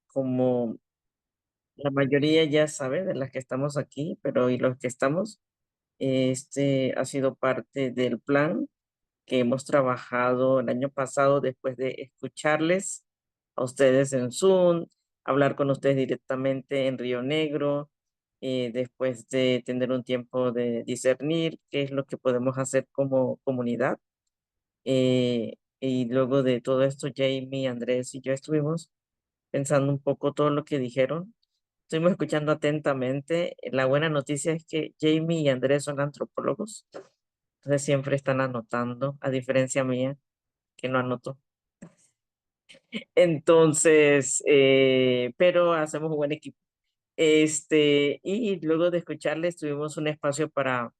como la mayoría ya sabe de las que estamos aquí, pero y los que estamos, este ha sido parte del plan que hemos trabajado el año pasado después de escucharles a ustedes en Zoom, hablar con ustedes directamente en Río Negro, después de tener un tiempo de discernir qué es lo que podemos hacer como comunidad. Y luego de todo esto, Jamie, Andrés y yo estuvimos pensando un poco todo lo que dijeron. Estuvimos escuchando atentamente. La buena noticia es que Jamie y Andrés son antropólogos, entonces siempre están anotando, a diferencia mía, que no anoto. Entonces, pero hacemos un buen equipo. Y luego de escucharles, tuvimos un espacio para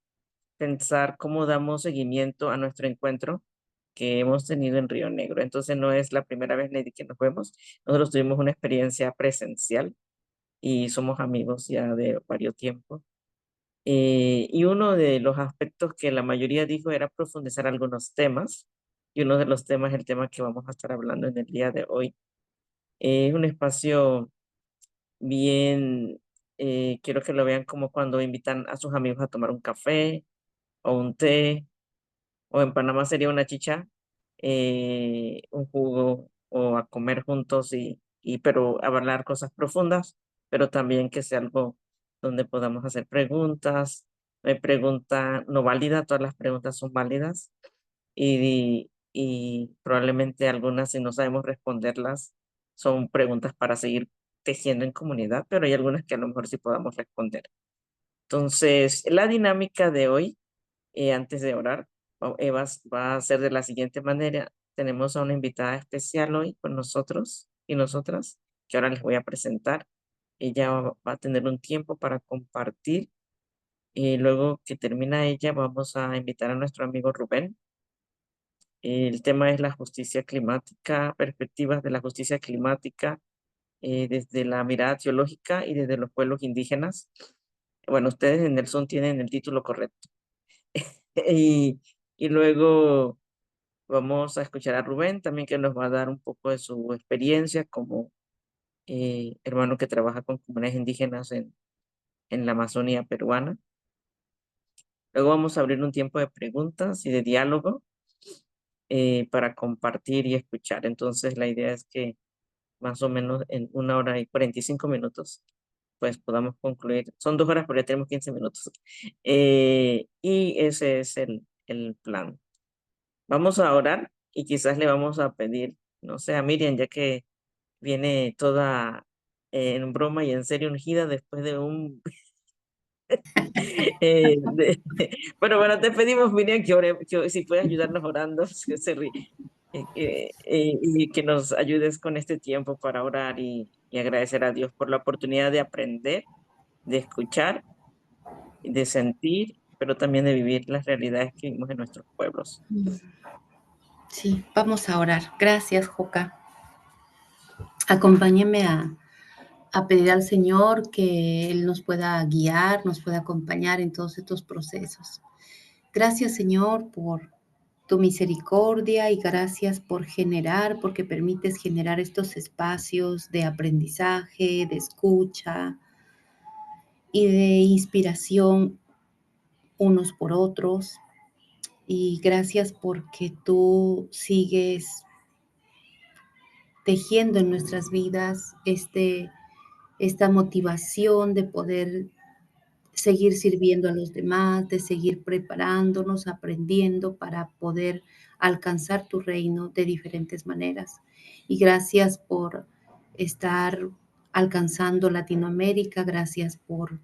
pensar cómo damos seguimiento a nuestro encuentro que hemos tenido en Río Negro. Entonces, no es la primera vez, Lady, que nos vemos. Nosotros tuvimos una experiencia presencial y somos amigos ya de varios tiempos. Y uno de los aspectos que la mayoría dijo era profundizar algunos temas. Y uno de los temas es el tema que vamos a estar hablando en el día de hoy. Es un espacio bien, quiero que lo vean como cuando invitan a sus amigos a tomar un café o un té, o en Panamá sería una chicha, un jugo o a comer juntos pero hablar cosas profundas, pero también que sea algo donde podamos hacer preguntas. No hay pregunta no válida, todas las preguntas son válidas y probablemente algunas, si no sabemos responderlas, son preguntas para seguir tejiendo en comunidad, pero hay algunas que a lo mejor sí podamos responder. Entonces, la dinámica de hoy, antes de orar, va a ser de la siguiente manera. Tenemos a una invitada especial hoy con nosotros y nosotras, que ahora les voy a presentar. Ella va a tener un tiempo para compartir y luego que termina ella, vamos a invitar a nuestro amigo Rubén. El tema es la justicia climática, perspectivas de la justicia climática desde la mirada teológica y desde los pueblos indígenas. Bueno, ustedes en el Zoom tienen el título correcto. Y, y luego vamos a escuchar a Rubén también, que nos va a dar un poco de su experiencia como hermano que trabaja con comunidades indígenas en la Amazonía peruana. Luego vamos a abrir un tiempo de preguntas y de diálogo para compartir y escuchar. Entonces, la idea es que más o menos en 1 hora y 45 minutos, pues podamos concluir. Son 2 horas, pero ya tenemos 15 minutos. Y ese es el plan. Vamos a orar y quizás le vamos a pedir, no sé, a Miriam, ya que viene toda en broma y en serio ungida después de un... bueno, te pedimos, Miriam, que si puedes ayudarnos orando, que se ríe, y que nos ayudes con este tiempo para orar y agradecer a Dios por la oportunidad de aprender, de escuchar, de sentir, pero también de vivir las realidades que vivimos en nuestros pueblos. Sí, vamos a orar. Gracias, Joca. Acompáñeme a pedir al Señor que Él nos pueda guiar, nos pueda acompañar en todos estos procesos. Gracias, Señor, por tu misericordia y gracias por generar, porque permites generar estos espacios de aprendizaje, de escucha y de inspiración unos por otros. Y gracias porque tú sigues tejiendo en nuestras vidas esta motivación de poder seguir sirviendo a los demás, de seguir preparándonos, aprendiendo para poder alcanzar tu reino de diferentes maneras. Y gracias por estar alcanzando Latinoamérica, gracias por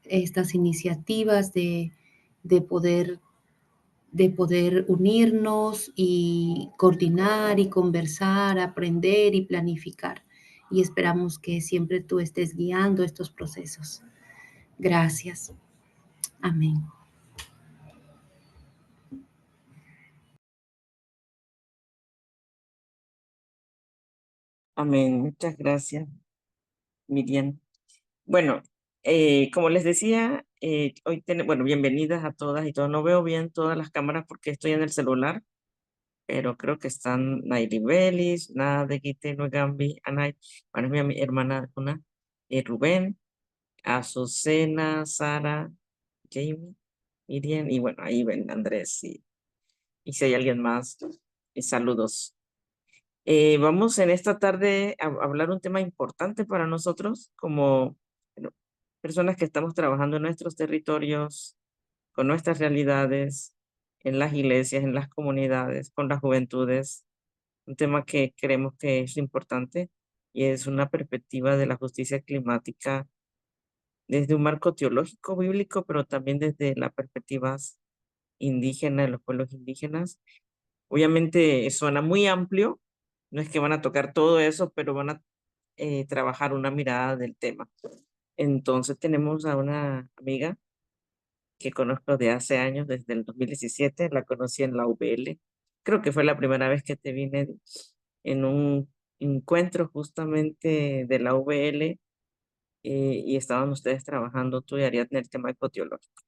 estas iniciativas de poder de poder unirnos y coordinar y conversar, aprender y planificar. Y esperamos que siempre tú estés guiando estos procesos. Gracias. Amén. Amén. Muchas gracias, Miriam. Bueno, como les decía, hoy tenemos, bueno, bienvenidas a todas y todos. No veo bien todas las cámaras porque estoy en el celular, pero creo que están Nairi Belis, Nada Gite Gambi, Anay, bueno, es mi hermana una, Rubén, Azucena, Sara, Jamie, Miriam, y bueno, ahí ven Andrés, y si hay alguien más, y saludos. Vamos en esta tarde a hablar un tema importante para nosotros como bueno, personas que estamos trabajando en nuestros territorios, con nuestras realidades, en las iglesias, en las comunidades, con las juventudes. Un tema que creemos que es importante y es una perspectiva de la justicia climática desde un marco teológico bíblico, pero también desde las perspectivas indígenas, de los pueblos indígenas. Obviamente suena muy amplio, no es que van a tocar todo eso, pero van a trabajar una mirada del tema. Entonces tenemos a una amiga que conozco de hace años, desde el 2017, la conocí en la UBL. Creo que fue la primera vez que te vine en un encuentro justamente de la UBL y estaban ustedes trabajando, tú y Ariadna, en el tema ecoteológico.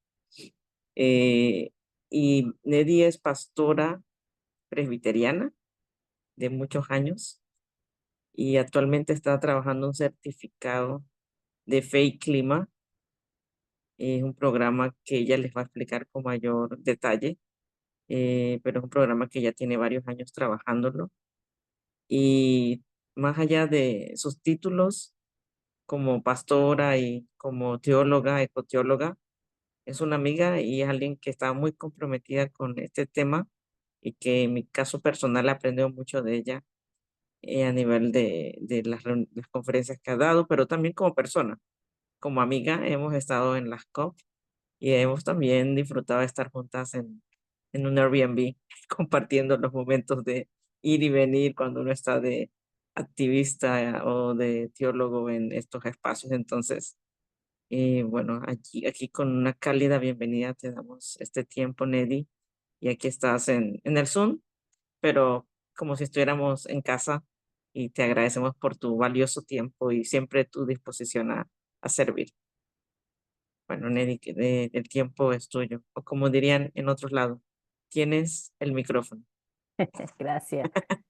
Eh, y Nedi es pastora presbiteriana de muchos años y actualmente está trabajando un certificado de Fe y Clima. Es un programa que ella les va a explicar con mayor detalle, pero es un programa que ya tiene varios años trabajándolo. Y más allá de sus títulos como pastora y como teóloga, ecoteóloga, es una amiga y es alguien que está muy comprometida con este tema y que en mi caso personal he aprendido mucho de ella a nivel de las conferencias que ha dado, pero también como persona. Como amiga hemos estado en las COP y hemos también disfrutado de estar juntas en un Airbnb, compartiendo los momentos de ir y venir cuando uno está de activista o de teólogo en estos espacios. Entonces, bueno, aquí con una cálida bienvenida te damos este tiempo, Neddy, y aquí estás en el Zoom, pero como si estuviéramos en casa y te agradecemos por tu valioso tiempo y siempre tu disposición a servir. Bueno, Neddy, el tiempo es tuyo. O como dirían en otros lados, tienes el micrófono. Gracias.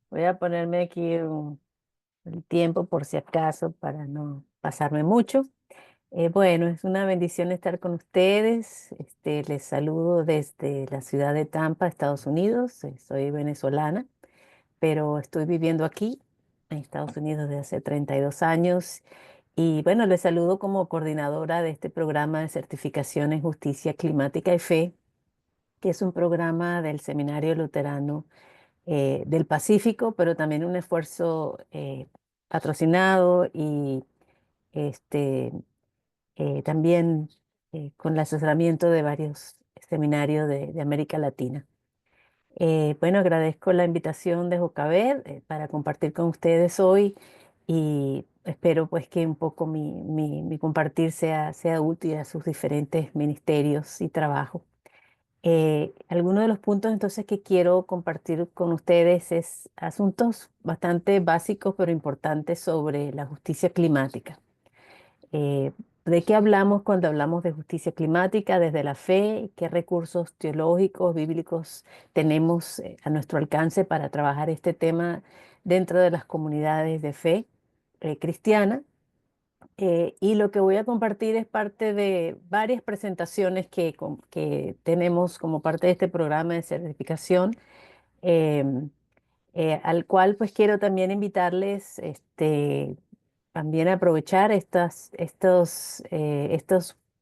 Voy a ponerme aquí el tiempo por si acaso para no pasarme mucho. Bueno, es una bendición estar con ustedes. Les saludo desde la ciudad de Tampa, Estados Unidos. Soy venezolana, pero estoy viviendo aquí en Estados Unidos desde hace 32 años. Y bueno, les saludo como coordinadora de este programa de certificación en justicia climática y fe, que es un programa del Seminario Luterano del Pacífico, pero también un esfuerzo patrocinado y este, también con el asesoramiento de varios seminarios de América Latina. Bueno, agradezco la invitación de Jocabed para compartir con ustedes hoy y espero pues que un poco mi compartir sea útil a sus diferentes ministerios y trabajos. Algunos de los puntos entonces que quiero compartir con ustedes es asuntos bastante básicos pero importantes sobre la justicia climática. Eh, ¿De qué hablamos cuando hablamos de justicia climática? Desde la fe, ¿qué recursos teológicos, bíblicos tenemos a nuestro alcance para trabajar este tema dentro de las comunidades de fe cristiana? Y lo que voy a compartir es parte de varias presentaciones que tenemos como parte de este programa de certificación, em, al cual pues quiero también invitarles también a aprovechar estos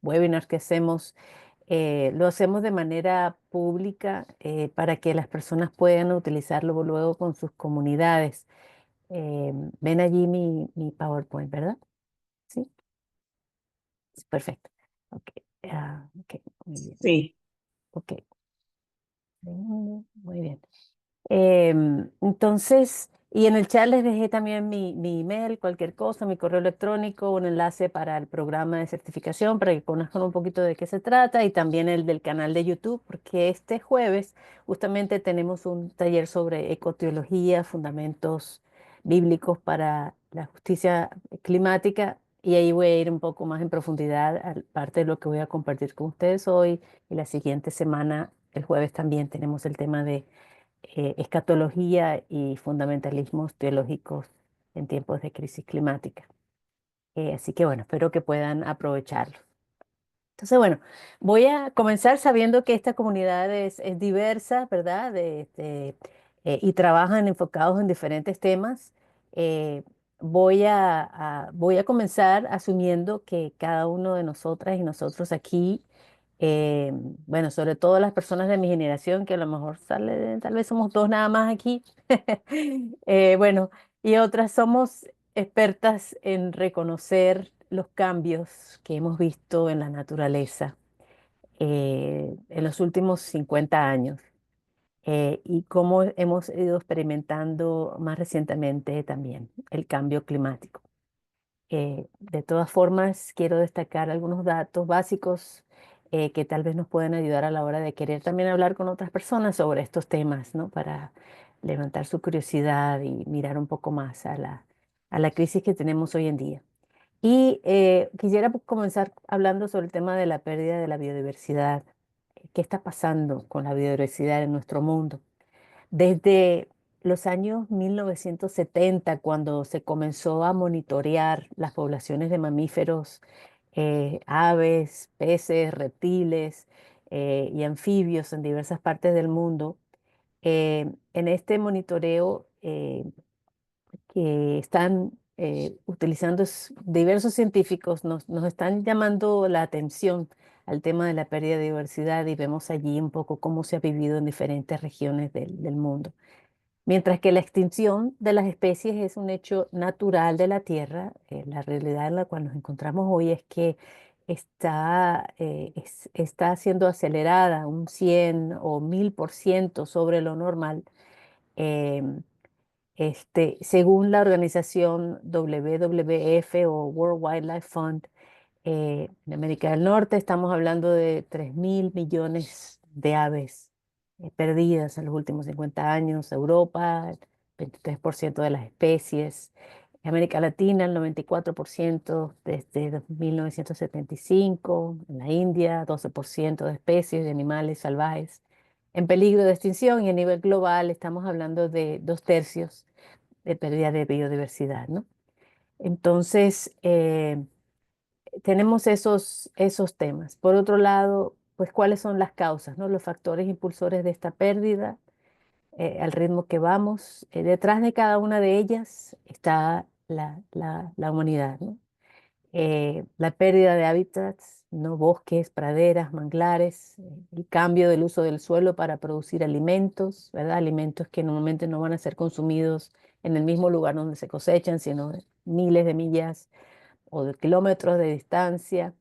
webinars que hacemos. Lo hacemos de manera pública para que las personas puedan utilizarlo luego con sus comunidades. Ven allí mi PowerPoint, ¿verdad? Sí. Perfecto. Ok, ok, muy bien. Sí, Ok, muy bien. Entonces, y en el chat les dejé también mi email, cualquier cosa, mi correo electrónico, un enlace para el programa de certificación para que conozcan un poquito de qué se trata y también el del canal de YouTube, porque este jueves justamente tenemos un taller sobre ecoteología, fundamentos bíblicos para la justicia climática y ahí voy a ir un poco más en profundidad a parte de lo que voy a compartir con ustedes hoy y la siguiente semana, el jueves también tenemos el tema escatología y fundamentalismos teológicos en tiempos de crisis climática. Así que bueno, espero que puedan aprovecharlo. Entonces, bueno, voy a comenzar sabiendo que esta comunidad es diversa, ¿verdad? Y trabajan enfocados en diferentes temas. Eh, voy a comenzar asumiendo que cada uno de nosotras y nosotros aquí, eh, bueno, sobre todo las personas de mi generación, que a lo mejor tal vez somos dos nada más aquí, bueno, y otras somos expertas en reconocer los cambios que hemos visto en la naturaleza en los últimos 50 años y cómo hemos ido experimentando más recientemente también el cambio climático. De todas formas, quiero destacar algunos datos básicos que tal vez nos puedan ayudar a la hora de querer también hablar con otras personas sobre estos temas, ¿no? Para levantar su curiosidad y mirar un poco más a la crisis que tenemos hoy en día. Y quisiera comenzar hablando sobre el tema de la pérdida de la biodiversidad. ¿Qué está pasando con la biodiversidad en nuestro mundo? Desde los años 1970, cuando se comenzó a monitorear las poblaciones de mamíferos, aves, peces, reptiles y anfibios en diversas partes del mundo, en este monitoreo que están utilizando diversos científicos, nos están llamando la atención al tema de la pérdida de diversidad y vemos allí un poco cómo se ha vivido en diferentes regiones del mundo. Mientras que la extinción de las especies es un hecho natural de la Tierra, la realidad en la cual nos encontramos hoy es que está siendo acelerada un 100 o 1000% sobre lo normal. em, Según la organización WWF o World Wildlife Fund, en América del Norte estamos hablando de 3.000 millones de aves perdidas en los últimos 50 años. Europa, el 23% de las especies. En América Latina, el 94% desde 1975. En la India, 12% de especies de animales salvajes en peligro de extinción. Y a nivel global estamos hablando de 2/3 de pérdida de biodiversidad, ¿no? Entonces, tenemos esos temas. Por otro lado, pues, ¿cuáles son las causas, ¿no? Los factores impulsores de esta pérdida, al ritmo que vamos. Detrás de cada una de ellas está la humanidad, ¿no? La pérdida de hábitats, ¿no? Bosques, praderas, manglares, el cambio del uso del suelo para producir alimentos, ¿verdad? Alimentos que normalmente no van a ser consumidos en el mismo lugar donde se cosechan, sino miles de millas o de kilómetros de distancia.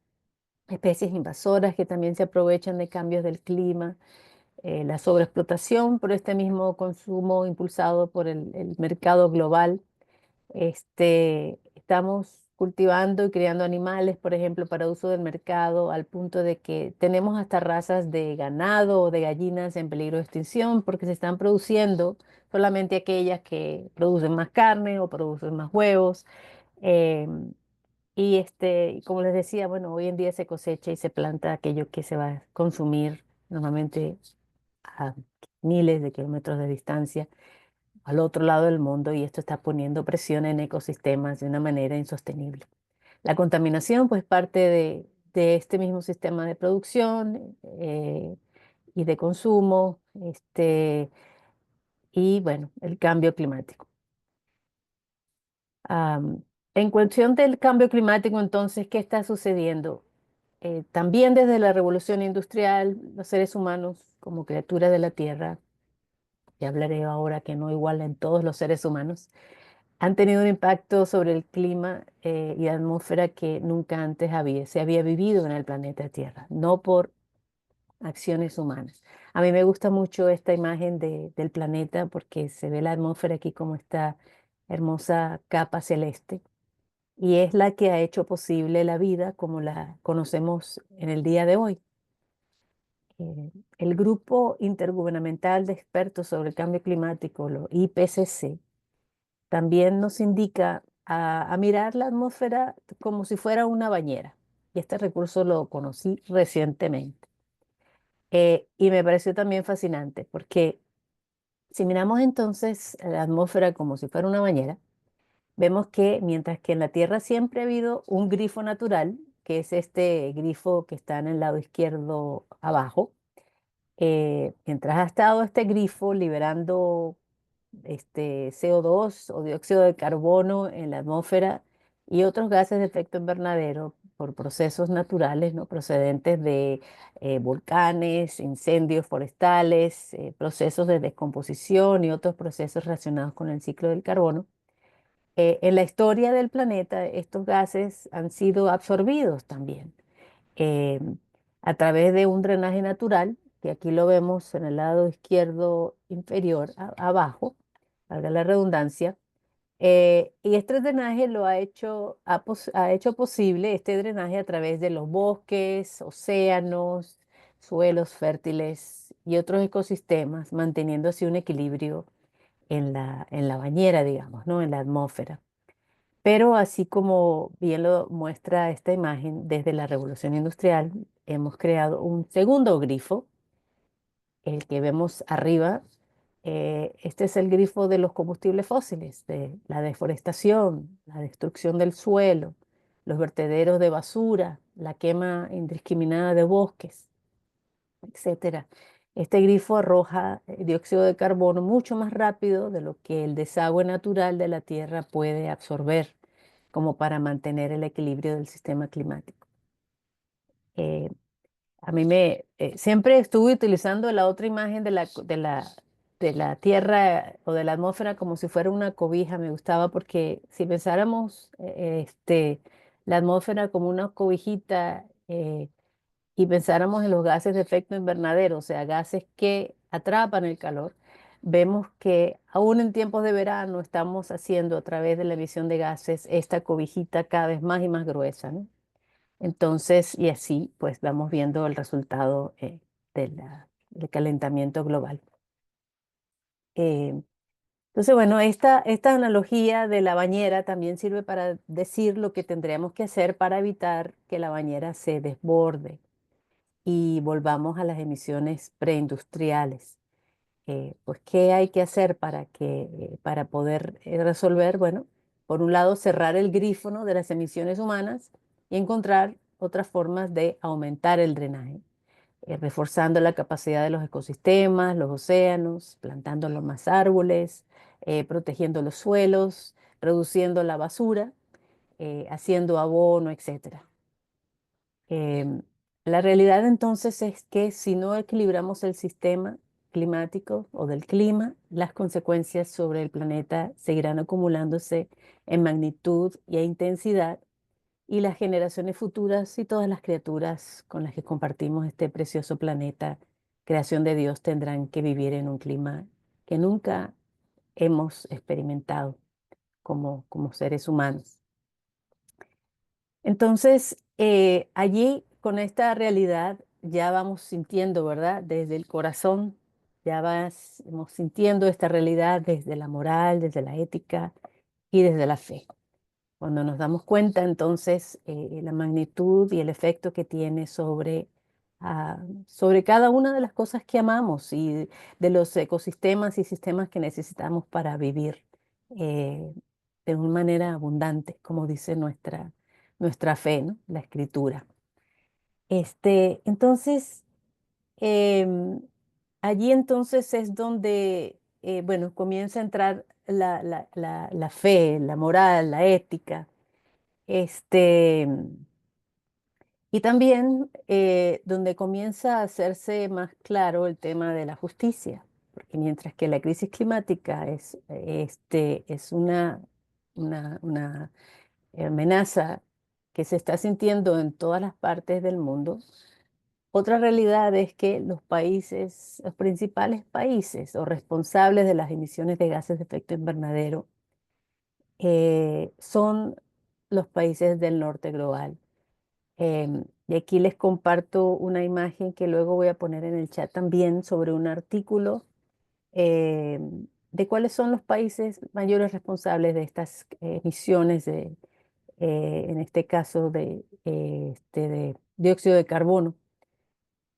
Especies invasoras que también se aprovechan de cambios del clima, la sobreexplotación por este mismo consumo impulsado por el mercado global. Estamos cultivando y criando animales, por ejemplo, para uso del mercado, al punto de que tenemos hasta razas de ganado o de gallinas en peligro de extinción porque se están produciendo solamente aquellas que producen más carne o producen más huevos. em, y como les decía, bueno, hoy en día se cosecha y se planta aquello que se va a consumir normalmente a miles de kilómetros de distancia al otro lado del mundo, y esto está poniendo presión en ecosistemas de una manera insostenible. La contaminación, pues, parte de este mismo sistema de producción y de consumo, y bueno, el cambio climático. Am, en cuestión del cambio climático, entonces, ¿qué está sucediendo? También desde la revolución industrial, los seres humanos como criaturas de la Tierra, ya hablaré ahora que no igual en todos los seres humanos, han tenido un impacto sobre el clima y la atmósfera que nunca antes se había vivido en el planeta Tierra, no por acciones humanas. A mí me gusta mucho esta imagen del planeta porque se ve la atmósfera aquí como esta hermosa capa celeste y es la que ha hecho posible la vida como la conocemos en el día de hoy. El Grupo Intergubernamental de Expertos sobre el Cambio Climático, lo IPCC, también nos indica a mirar la atmósfera como si fuera una bañera. Y este recurso lo conocí recientemente. Y me pareció también fascinante porque Si miramos entonces la atmósfera como si fuera una bañera, vemos que mientras que en la Tierra siempre ha habido un grifo natural, que es este grifo que está en el lado izquierdo abajo, mientras ha estado este grifo liberando este CO2 o dióxido de carbono en la atmósfera y otros gases de efecto invernadero por procesos naturales, ¿no? Procedentes de volcanes, incendios forestales, procesos de descomposición y otros procesos relacionados con el ciclo del carbono. En la historia del planeta, estos gases han sido absorbidos también eh, a través de un drenaje natural, que aquí lo vemos en el lado izquierdo inferior, abajo, valga la redundancia. Y este drenaje lo ha hecho posible este drenaje a través de los bosques, océanos, suelos fértiles y otros ecosistemas, manteniendo así un equilibrio en la bañera, digamos, ¿no? En la atmósfera. Pero así como bien lo muestra esta imagen, desde la Revolución Industrial hemos creado un segundo grifo, el que vemos arriba. Este es el grifo de los combustibles fósiles, de la deforestación, la destrucción del suelo, los vertederos de basura, la quema indiscriminada de bosques, etcétera. Este grifo arroja dióxido de carbono mucho más rápido de lo que el desagüe natural de la Tierra puede absorber, como para mantener el equilibrio del sistema climático. Eh, Siempre estuve utilizando la otra imagen de la Tierra o de la atmósfera como si fuera una cobija. Me gustaba porque si pensáramos la atmósfera como una cobijita, y pensáramos en los gases de efecto invernadero, o sea, gases que atrapan el calor, vemos que aún en tiempos de verano estamos haciendo a través de la emisión de gases esta cobijita cada vez más y más gruesa, ¿no? Entonces, y así pues vamos viendo el resultado del calentamiento global. Eh, entonces, bueno, esta analogía de la bañera también sirve para decir lo que tendríamos que hacer para evitar que la bañera se desborde y volvamos a las emisiones preindustriales. Pues, ¿qué hay que hacer para poder resolver? Bueno, por un lado, cerrar el grifo, ¿no?, de las emisiones humanas y encontrar otras formas de aumentar el drenaje, reforzando la capacidad de los ecosistemas, los océanos, plantando los más árboles, protegiendo los suelos, reduciendo la basura, haciendo abono, etcétera. Em, la realidad entonces es que si no equilibramos el sistema climático o del clima, las consecuencias sobre el planeta seguirán acumulándose en magnitud y en intensidad, y las generaciones futuras y todas las criaturas con las que compartimos este precioso planeta, creación de Dios, tendrán que vivir en un clima que nunca hemos experimentado como seres humanos. Entonces, allí con esta realidad ya vamos sintiendo, ¿verdad? Desde el corazón, vamos sintiendo esta realidad desde la moral, desde la ética y desde la fe. Cuando nos damos cuenta, entonces, la magnitud y el efecto que tiene sobre cada una de las cosas que amamos y de los ecosistemas y sistemas que necesitamos para vivir eh, de una manera abundante, como dice nuestra fe, ¿no? La escritura. Entonces, em, allí entonces es donde, bueno, comienza a entrar la fe, la moral, la ética. Este, y también donde comienza a hacerse más claro el tema de la justicia, porque mientras que la crisis climática es una amenaza que se está sintiendo en todas las partes del mundo, otra realidad es que los principales países o responsables de las emisiones de gases de efecto invernadero son los países del norte global. Y aquí les comparto una imagen que luego voy a poner en el chat también sobre un artículo de cuáles son los países mayores responsables de estas emisiones en este caso de dióxido de carbono,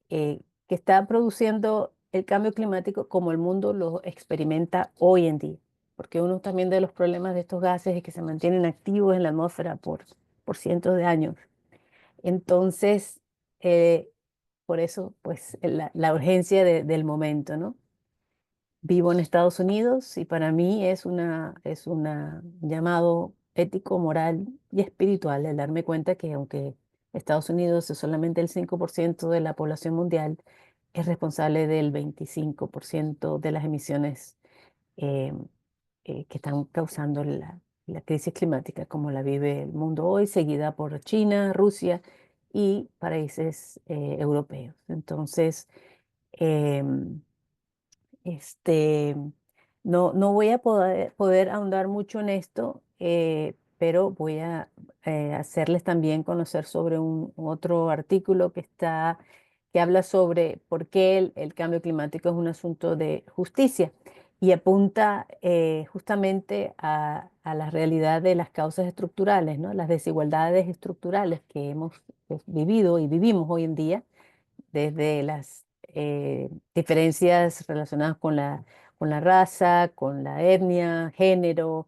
que está produciendo el cambio climático como el mundo lo experimenta hoy en día. Porque uno también de los problemas de estos gases es que se mantienen activos en la atmósfera por cientos de años. Entonces, eh, por eso, pues, la urgencia del momento, ¿no? Vivo en Estados Unidos y para mí es una llamado ético, moral y espiritual el darme cuenta que aunque Estados Unidos es solamente el 5% de la población mundial, es responsable del 25% de las emisiones eh, que están causando la crisis climática como la vive el mundo hoy, seguida por China, Rusia y países europeos. Entonces, em, este, no voy a poder ahondar mucho en esto, pero voy a hacerles también conocer sobre un otro artículo que habla sobre por qué el cambio climático es un asunto de justicia y apunta justamente a la realidad de las causas estructurales, ¿no? Las desigualdades estructurales que hemos vivido y vivimos hoy en día desde las diferencias relacionadas con la raza, con la etnia, género,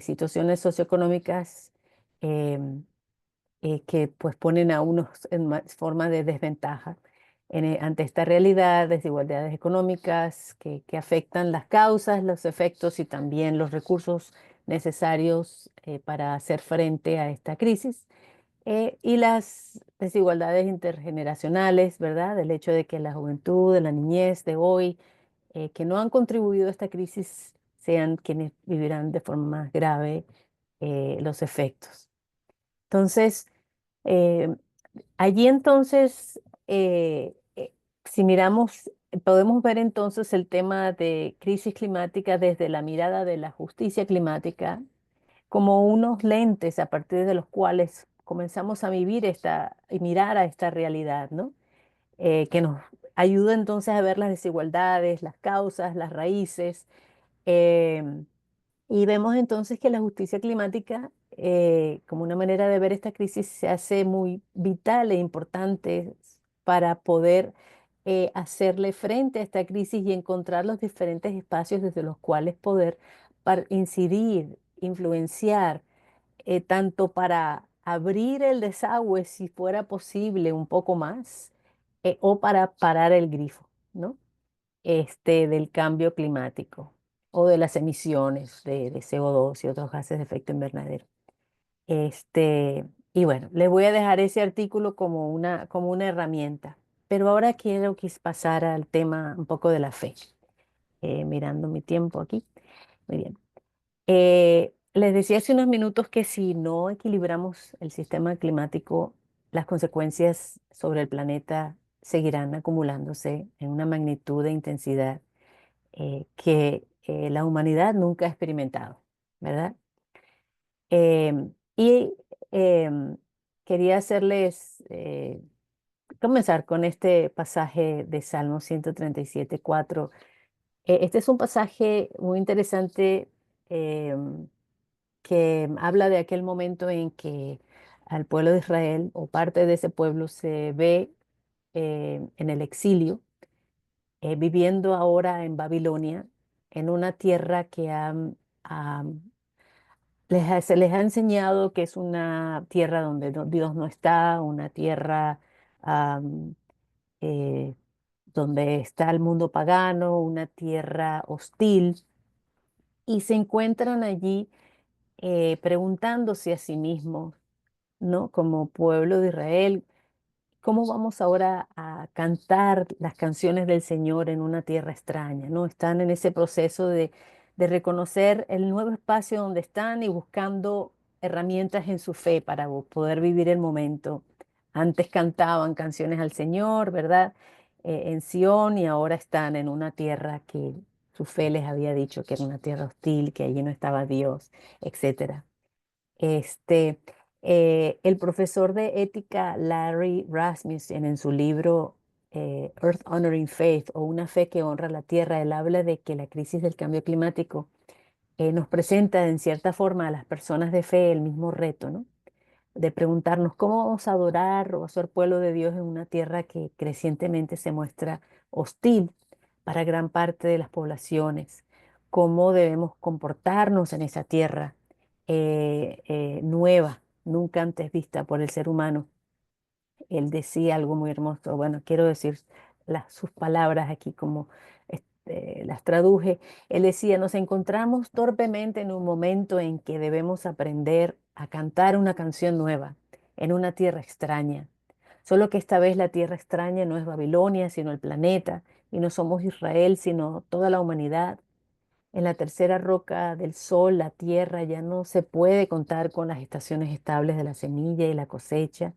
situaciones socioeconómicas em, que pues ponen a unos en forma de desventaja ante esta realidad, desigualdades económicas que afectan las causas, los efectos y también los recursos necesarios para hacer frente a esta crisis. Y las desigualdades intergeneracionales, ¿verdad? El hecho de que la juventud, de la niñez de hoy, que no han contribuido a esta crisis, sean quienes vivirán de forma más grave los efectos. Entonces, eh, allí entonces, si miramos, podemos ver entonces el tema de crisis climática desde la mirada de la justicia climática como unos lentes a partir de los cuales comenzamos a vivir y mirar a esta realidad, ¿no? Que nos ayuda entonces a ver las desigualdades, las causas, las raíces, em, y vemos entonces que la justicia climática, como una manera de ver esta crisis, se hace muy vital e importante para poder hacerle frente a esta crisis y encontrar los diferentes espacios desde los cuales poder incidir, influenciar, tanto para abrir el desagüe si fuera posible un poco más, o para parar el grifo, ¿no? Del cambio climático o de las emisiones de CO2 y otros gases de efecto invernadero. Y bueno, les voy a dejar ese artículo como una herramienta. Pero ahora quiero pasar al tema un poco de la fe. Mirando mi tiempo aquí. Muy bien. Les decía hace unos minutos que si no equilibramos el sistema climático, las consecuencias sobre el planeta seguirán acumulándose en una magnitud e intensidad que la humanidad nunca ha experimentado, ¿verdad? Y quería comenzar con este pasaje de Salmo 137:4. Este es un pasaje muy interesante que habla de aquel momento en que al pueblo de Israel o parte de ese pueblo se ve en el exilio, viviendo ahora en Babilonia, en una tierra que se les ha enseñado que es una tierra donde Dios no está, una tierra am, eh, donde está el mundo pagano, una tierra hostil, y se encuentran allí preguntándose a sí mismos, ¿no? Como pueblo de Israel, ¿cómo vamos ahora a cantar las canciones del Señor en una tierra extraña? ¿No? Están en ese proceso de reconocer el nuevo espacio donde están y buscando herramientas en su fe para poder vivir el momento. Antes cantaban canciones al Señor, ¿verdad? En Sión, y ahora están en una tierra que su fe les había dicho que era una tierra hostil, que allí no estaba Dios, etcétera. Este, el profesor de ética Larry Rasmussen en su libro Earth Honoring Faith, o Una fe que honra la tierra, él habla de que la crisis del cambio climático nos presenta en cierta forma a las personas de fe el mismo reto, ¿no? De preguntarnos cómo vamos a adorar o a ser pueblo de Dios en una tierra que crecientemente se muestra hostil para gran parte de las poblaciones, cómo debemos comportarnos en esa tierra nueva, nunca antes vista por el ser humano. Él decía algo muy hermoso, bueno, quiero decir sus palabras aquí como las traduje. Él decía, nos encontramos torpemente en un momento en que debemos aprender a cantar una canción nueva en una tierra extraña. Solo que esta vez la tierra extraña no es Babilonia, sino el planeta, y no somos Israel, sino toda la humanidad. En la tercera roca del sol, la tierra, ya no se puede contar con las estaciones estables de la semilla y la cosecha.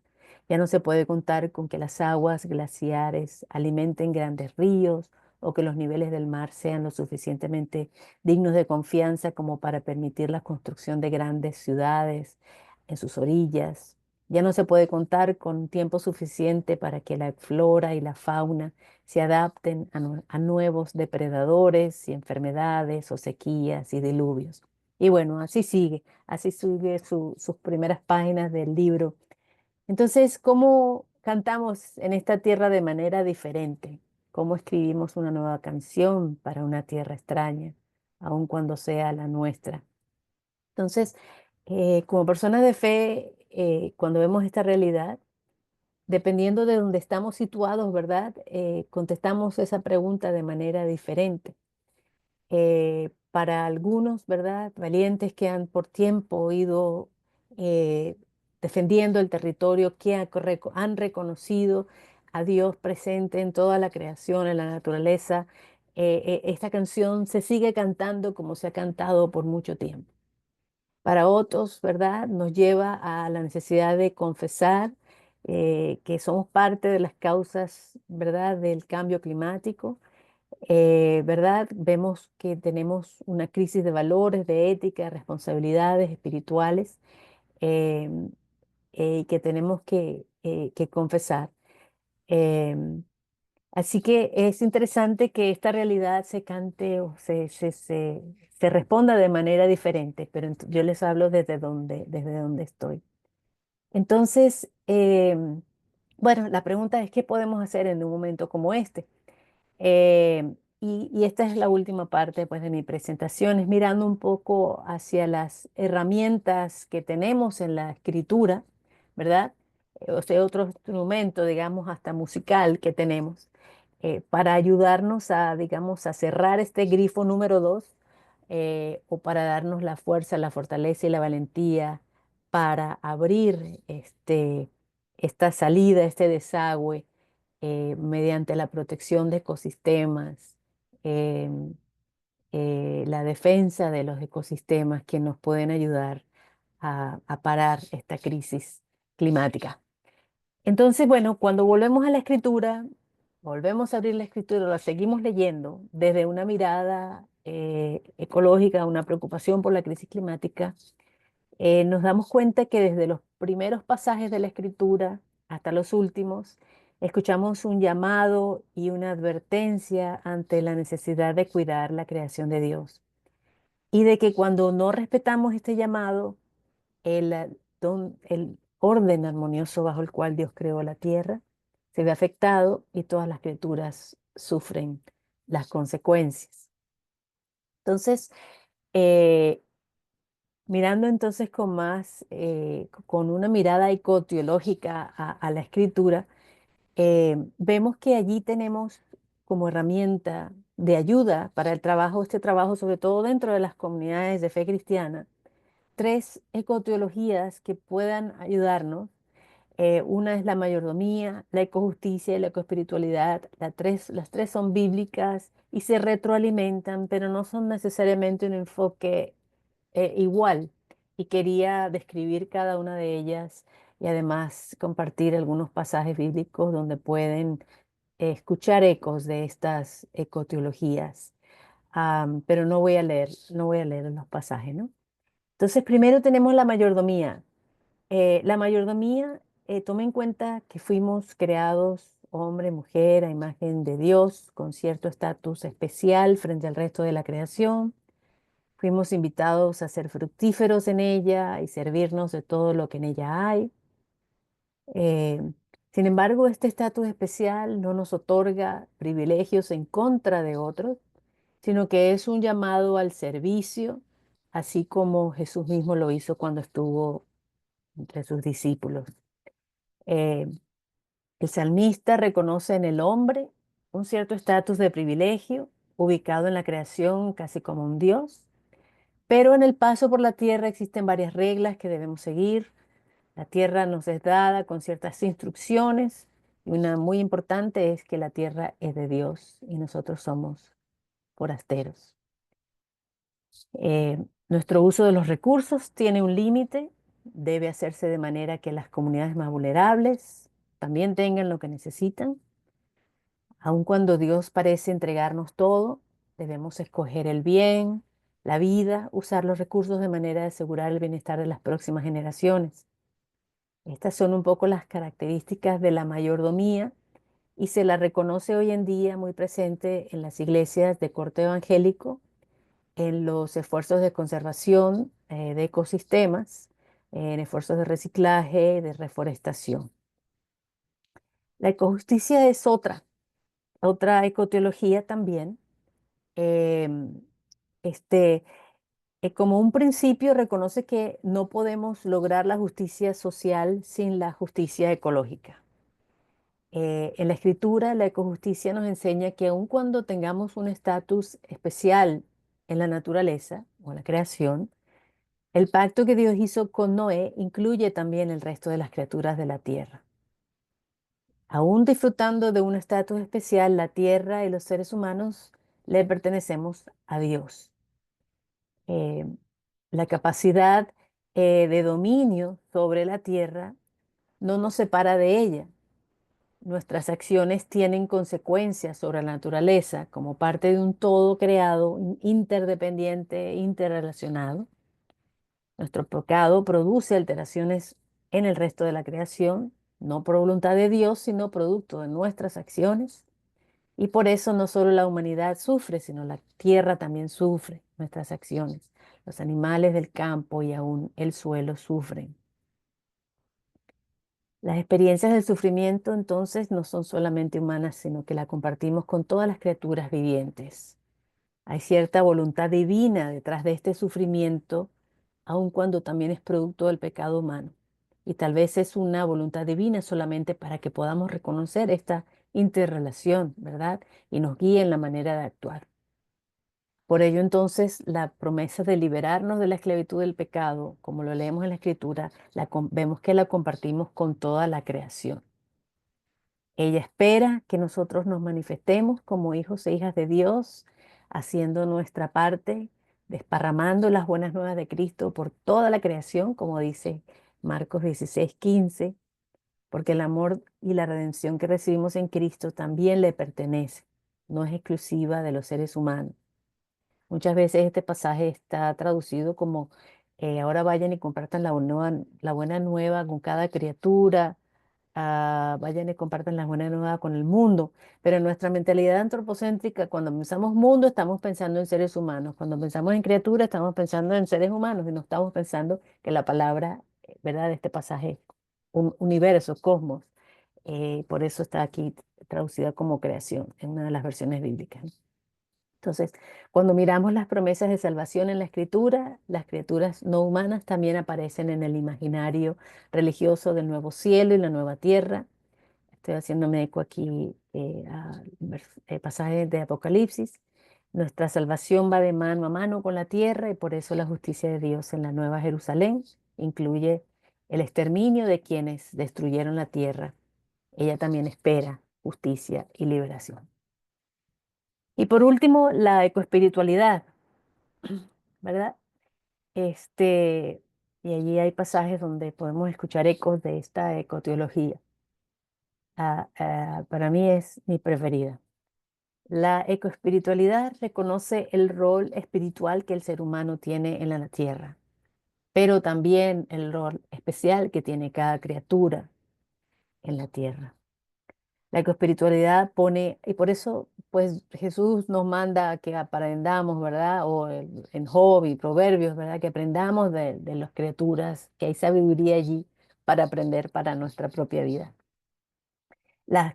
Ya no se puede contar con que las aguas glaciares alimenten grandes ríos o que los niveles del mar sean lo suficientemente dignos de confianza como para permitir la construcción de grandes ciudades en sus orillas. Ya no se puede contar con tiempo suficiente para que la flora y la fauna se adapten a nuevos depredadores y enfermedades o sequías y diluvios. Y bueno, así sigue sus primeras páginas del libro. Entonces, ¿cómo cantamos en esta tierra de manera diferente? ¿Cómo escribimos una nueva canción para una tierra extraña, aun cuando sea la nuestra? Entonces, como personas de fe, cuando vemos esta realidad, dependiendo de dónde estamos situados, ¿verdad? Contestamos esa pregunta de manera diferente. Para algunos, ¿verdad? Valientes que han por tiempo ido defendiendo el territorio, que han reconocido a Dios presente en toda la creación, en la naturaleza, esta canción se sigue cantando como se ha cantado por mucho tiempo. Para otros, ¿verdad? Nos lleva a la necesidad de confesar que somos parte de las causas, ¿verdad? Del cambio climático, ¿verdad? Vemos que tenemos una crisis de valores, de ética, de responsabilidades espirituales eh, que tenemos que confesar. Em, Así que es interesante que esta realidad se cante o se responda de manera diferente, pero yo les hablo desde donde estoy. Entonces, bueno, la pregunta es, ¿qué podemos hacer en un momento como este? Y esta es la última parte pues, de mi presentación, es mirando un poco hacia las herramientas que tenemos en la escritura, ¿verdad? O sea, otro instrumento, digamos, hasta musical que tenemos, para ayudarnos a, digamos, a cerrar este grifo número 2, o para darnos la fuerza, la fortaleza y la valentía para abrir esta salida, este desagüe mediante la protección de ecosistemas, em, la defensa de los ecosistemas que nos pueden ayudar a parar esta crisis climática. Entonces, bueno, cuando volvemos a la escritura, volvemos a abrir la escritura, la seguimos leyendo desde una mirada ecológica, una preocupación por la crisis climática, nos damos cuenta que desde los primeros pasajes de la escritura hasta los últimos, escuchamos un llamado y una advertencia ante la necesidad de cuidar la creación de Dios. Y de que cuando no respetamos este llamado, el orden armonioso bajo el cual Dios creó la tierra se ve afectado y todas las criaturas sufren las consecuencias. Entonces, eh, mirando entonces con más, con una mirada ecoteológica a la escritura, vemos que allí tenemos como herramienta de ayuda para el trabajo, este trabajo, sobre todo dentro de las comunidades de fe cristiana, tres ecoteologías que puedan ayudarnos. Una es la mayordomía, la ecojusticia y la ecoespiritualidad. Las tres son bíblicas y se retroalimentan, pero no son necesariamente un enfoque igual, y quería describir cada una de ellas y además compartir algunos pasajes bíblicos donde pueden escuchar ecos de estas ecoteologías. Pero no voy a leer los pasajes, ¿no? Entonces, primero tenemos la mayordomía. La mayordomía, toma en cuenta que fuimos creados hombre, mujer, a imagen de Dios, con cierto estatus especial frente al resto de la creación. Fuimos invitados a ser fructíferos en ella y servirnos de todo lo que en ella hay. Eh, Sin embargo, este estatus especial no nos otorga privilegios en contra de otros, sino que es un llamado al servicio, así como Jesús mismo lo hizo cuando estuvo entre sus discípulos. Eh, el salmista reconoce en el hombre un cierto estatus de privilegio, ubicado en la creación casi como un Dios, pero en el paso por la tierra existen varias reglas que debemos seguir. La tierra nos es dada con ciertas instrucciones y una muy importante es que la tierra es de Dios y nosotros somos forasteros. Nuestro uso de los recursos tiene un límite, debe hacerse de manera que las comunidades más vulnerables también tengan lo que necesitan. Aun cuando Dios parece entregarnos todo, debemos escoger el bien, la vida, usar los recursos de manera de asegurar el bienestar de las próximas generaciones. Estas son un poco las características de la mayordomía y se la reconoce hoy en día muy presente en las iglesias de corte evangélico, en los esfuerzos de conservación de ecosistemas, en esfuerzos de reciclaje, de reforestación. La ecojusticia es otra ecoteología también. em, este, Como un principio reconoce que no podemos lograr la justicia social sin la justicia ecológica. En la escritura, la ecojusticia nos enseña que aun cuando tengamos un estatus especial en la naturaleza o en la creación, el pacto que Dios hizo con Noé incluye también el resto de las criaturas de la tierra. Aún disfrutando de un estatus especial, la tierra y los seres humanos le pertenecemos a Dios. Eh, la capacidad de dominio sobre la tierra no nos separa de ella. Nuestras acciones tienen consecuencias sobre la naturaleza como parte de un todo creado, interdependiente, interrelacionado. Nuestro pecado produce alteraciones en el resto de la creación, no por voluntad de Dios, sino producto de nuestras acciones. Y por eso no solo la humanidad sufre, sino la tierra también sufre nuestras acciones. Los animales del campo y aún el suelo sufren. Las experiencias del sufrimiento entonces no son solamente humanas, sino que la compartimos con todas las criaturas vivientes. Hay cierta voluntad divina detrás de este sufrimiento, aun cuando también es producto del pecado humano. Y tal vez es una voluntad divina solamente para que podamos reconocer esta interrelación, ¿verdad? Y nos guíe en la manera de actuar. Por ello, entonces, la promesa de liberarnos de la esclavitud del pecado, como lo leemos en la Escritura, vemos que la compartimos con toda la creación. Ella espera que nosotros nos manifestemos como hijos e hijas de Dios, haciendo nuestra parte, desparramando las buenas nuevas de Cristo por toda la creación, como dice Marcos 16:15, porque el amor y la redención que recibimos en Cristo también le pertenece, no es exclusiva de los seres humanos. Muchas veces este pasaje está traducido como ahora vayan y compartan la buena nueva con cada criatura, vayan y compartan las buenas nuevas con el mundo. Pero en nuestra mentalidad antropocéntrica, cuando pensamos mundo, estamos pensando en seres humanos. Cuando pensamos en criaturas, estamos pensando en seres humanos y no estamos pensando que la palabra, ¿verdad?, de este pasaje, un universo, cosmos, por eso está aquí traducida como creación en una de las versiones bíblicas. Entonces, cuando miramos las promesas de salvación en la Escritura, las criaturas no humanas también aparecen en el imaginario religioso del nuevo cielo y la nueva tierra. Estoy haciéndome eco aquí a pasajes de Apocalipsis. Nuestra salvación va de mano a mano con la tierra y por eso la justicia de Dios en la Nueva Jerusalén incluye el exterminio de quienes destruyeron la tierra. Ella también espera justicia y liberación. Y por último, la ecoespiritualidad, ¿verdad? Y allí hay pasajes donde podemos escuchar ecos de esta ecoteología. Para mí es mi preferida. La ecoespiritualidad reconoce el rol espiritual que el ser humano tiene en la tierra, pero también el rol especial que tiene cada criatura en la tierra. La ecoespiritualidad pone, y por eso, pues Jesús nos manda que aprendamos, ¿verdad? En Job y Proverbios, ¿verdad? Que aprendamos de las criaturas, que hay sabiduría allí para aprender para nuestra propia vida. La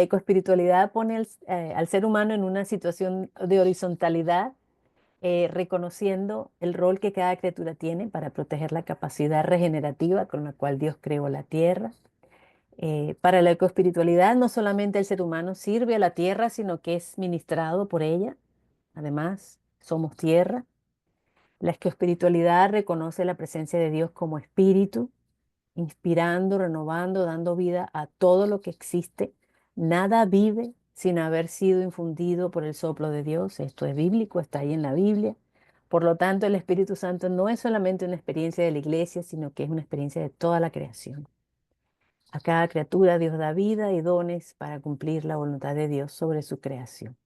ecoespiritualidad pone al ser humano en una situación de horizontalidad, reconociendo el rol que cada criatura tiene para proteger la capacidad regenerativa con la cual Dios creó la tierra. Para la ecoespiritualidad, no solamente el ser humano sirve a la tierra, sino que es ministrado por ella. Además, somos tierra. La ecoespiritualidad reconoce la presencia de Dios como espíritu, inspirando, renovando, dando vida a todo lo que existe. Nada vive sin haber sido infundido por el soplo de Dios. Esto es bíblico, está ahí en la Biblia. Por lo tanto, el Espíritu Santo no es solamente una experiencia de la iglesia, sino que es una experiencia de toda la creación. A cada criatura Dios da vida y dones para cumplir la voluntad de Dios sobre su creación.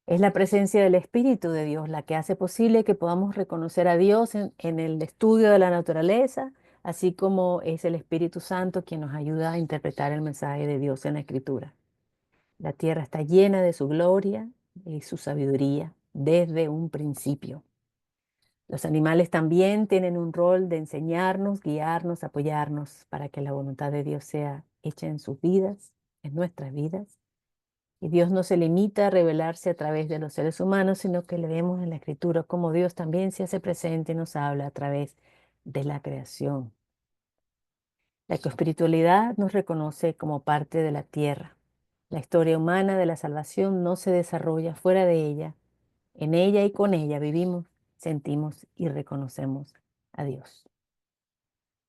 Es la presencia del Espíritu de Dios la que hace posible que podamos reconocer a Dios en el estudio de la naturaleza, así como es el Espíritu Santo quien nos ayuda a interpretar el mensaje de Dios en la Escritura. La tierra está llena de su gloria y su sabiduría desde un principio. Los animales también tienen un rol de enseñarnos, guiarnos, apoyarnos para que la voluntad de Dios sea hecha en sus vidas, en nuestras vidas. Y Dios no se limita a revelarse a través de los seres humanos, sino que leemos en la Escritura cómo Dios también se hace presente y nos habla a través de la creación. La ecoespiritualidad nos reconoce como parte de la tierra. La historia humana de la salvación no se desarrolla fuera de ella. En ella y con ella vivimos, sentimos y reconocemos a Dios.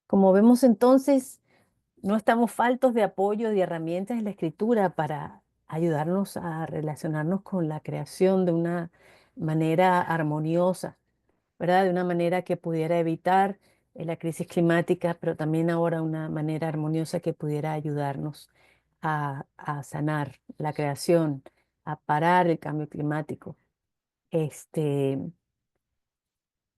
Como vemos entonces, no estamos faltos de apoyo, de herramientas en la escritura para ayudarnos a relacionarnos con la creación de una manera armoniosa, ¿verdad? De una manera que pudiera evitar la crisis climática, pero también ahora una manera armoniosa que pudiera ayudarnos a sanar la creación, a parar el cambio climático. Este,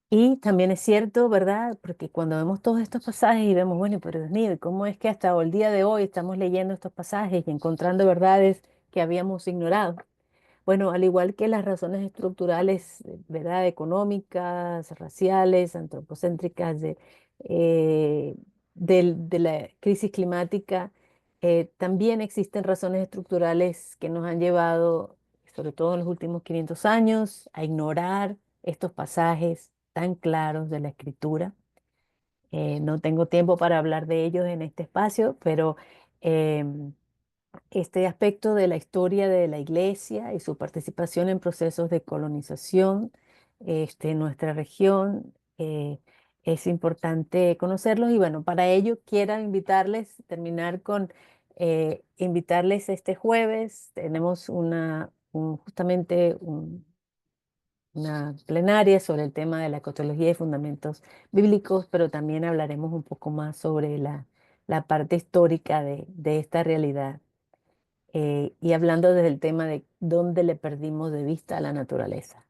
y también es cierto, ¿verdad? Porque cuando vemos todos estos pasajes y vemos, bueno, pero Dios mío, ¿cómo es que hasta el día de hoy estamos leyendo estos pasajes y encontrando verdades que habíamos ignorado? Bueno, al igual que las razones estructurales, ¿verdad? Económicas, raciales, antropocéntricas eh, de la crisis climática, también existen razones estructurales que nos han llevado, sobre todo en los últimos 500 años, a ignorar estos pasajes tan claros de la Escritura. No tengo tiempo para hablar de ellos en este espacio, pero em, este aspecto de la historia de la iglesia y su participación en procesos de colonización en nuestra región, es importante conocerlos y bueno, para ello quiero invitarles, terminar con invitarles este jueves, tenemos justamente una plenaria sobre el tema de la ecotología y fundamentos bíblicos, pero también hablaremos un poco más sobre la parte histórica de esta realidad. Y hablando desde el tema de dónde le perdimos de vista a la naturaleza,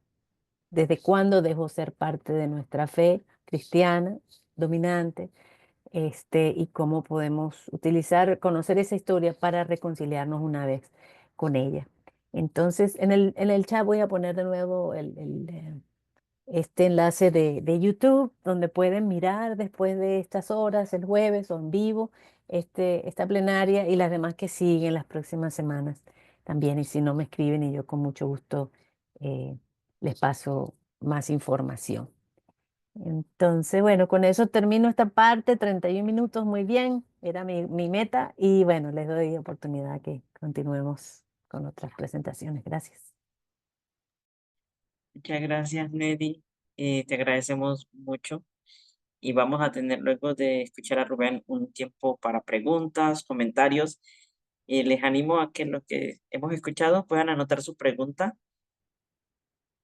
desde cuándo dejó ser parte de nuestra fe cristiana dominante, y cómo podemos utilizar, conocer esa historia para reconciliarnos una vez con ella. Entonces, en el chat voy a poner de nuevo este enlace de YouTube, donde pueden mirar después de estas horas, el jueves o en vivo, esta plenaria y las demás que siguen las próximas semanas también. Y si no me escriben, y yo con mucho gusto eh, les paso más información. Entonces, bueno, con eso termino esta parte, 31 minutos, muy bien, era mi meta. Y bueno, les doy oportunidad que continuemos con otras presentaciones. Gracias. Muchas gracias, Neddy. Te agradecemos mucho. Y vamos a tener luego de escuchar a Rubén un tiempo para preguntas, comentarios. Les animo a que los que hemos escuchado puedan anotar su pregunta,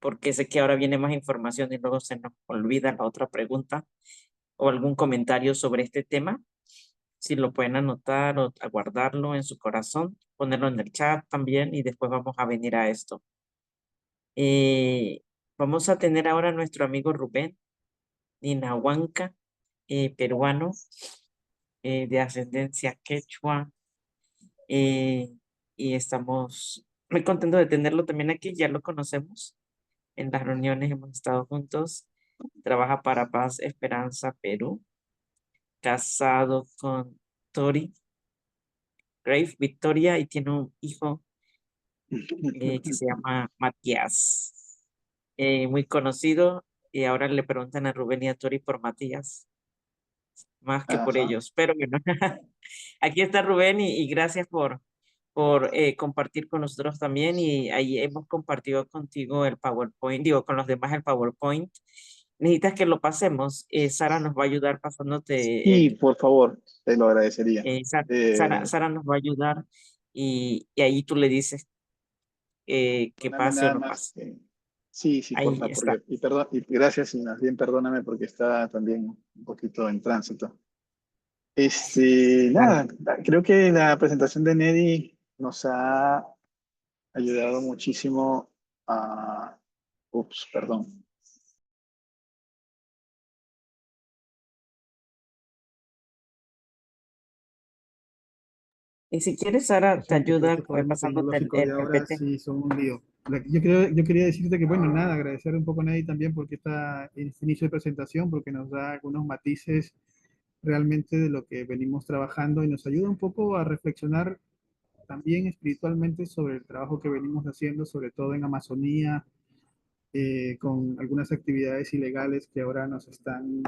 porque sé que ahora viene más información y luego se nos olvida la otra pregunta o algún comentario sobre este tema. Si lo pueden anotar o guardarlo en su corazón, ponerlo en el chat también y después vamos a venir a esto. Vamos a tener ahora a nuestro amigo Rubén Ninahuanca, peruano, de ascendencia quechua, y estamos muy contentos de tenerlo también aquí, ya lo conocemos, en las reuniones hemos estado juntos, trabaja para Paz Esperanza Perú, casado con Tori, Grave Victoria y tiene un hijo que se llama Matías, muy conocido, y ahora le preguntan a Rubén y a Tori por Matías, más que por Ajá. ellos, pero bueno, aquí está Rubén y gracias por compartir con nosotros también, y ahí hemos compartido contigo el PowerPoint, digo, con los demás el PowerPoint. Necesitas que lo pasemos. Sara nos va a ayudar pasándote Sí, por favor, te lo agradecería. Sara nos va a ayudar y ahí tú le dices que Perdóname pase o nada no más. pase. Sí, sí, Ahí porfa, está. porque, y perdón, y gracias, y más bien perdóname porque está también un poquito en tránsito. Vale. Nada, creo que la presentación de Neri nos ha ayudado muchísimo a... Ups, perdón. Y si quieres, Sara, Lo te siento, pero ayuda estos problemas pasándote tecnológicos el de ahora PPT. sí son un lío. Yo quería decirte que, bueno, nada, agradecer un poco a Neddy también porque este inicio de presentación, porque nos da algunos matices realmente de lo que venimos trabajando y nos ayuda un poco a reflexionar también espiritualmente sobre el trabajo que venimos haciendo, sobre todo en Amazonía, con algunas actividades ilegales que ahora nos están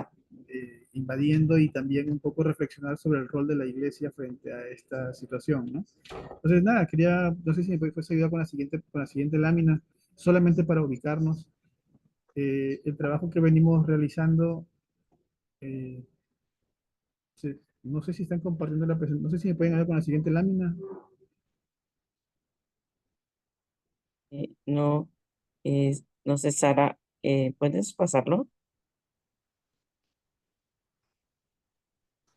invadiendo y también un poco reflexionar sobre el rol de la iglesia frente a esta situación, ¿no? Entonces, nada, no sé si me puedes ayudar con la siguiente lámina, solamente para ubicarnos. El trabajo que venimos realizando, eh, no sé si están compartiendo la presentación, no sé si me pueden ayudar con la siguiente lámina. No, no sé, Sara, ¿puedes pasarlo?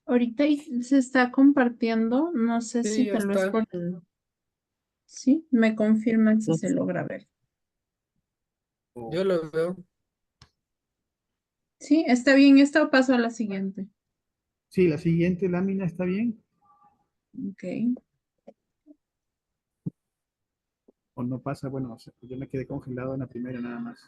Ahorita se está compartiendo, no sé Sí, si ya tal vez está. por sí, me confirman si No se sé. logra ver. Yo lo veo. Sí, está bien, esto paso a la siguiente. Sí, la siguiente lámina está bien Ok. o no pasa, bueno, o sea, yo me quedé congelado en la primera nada más.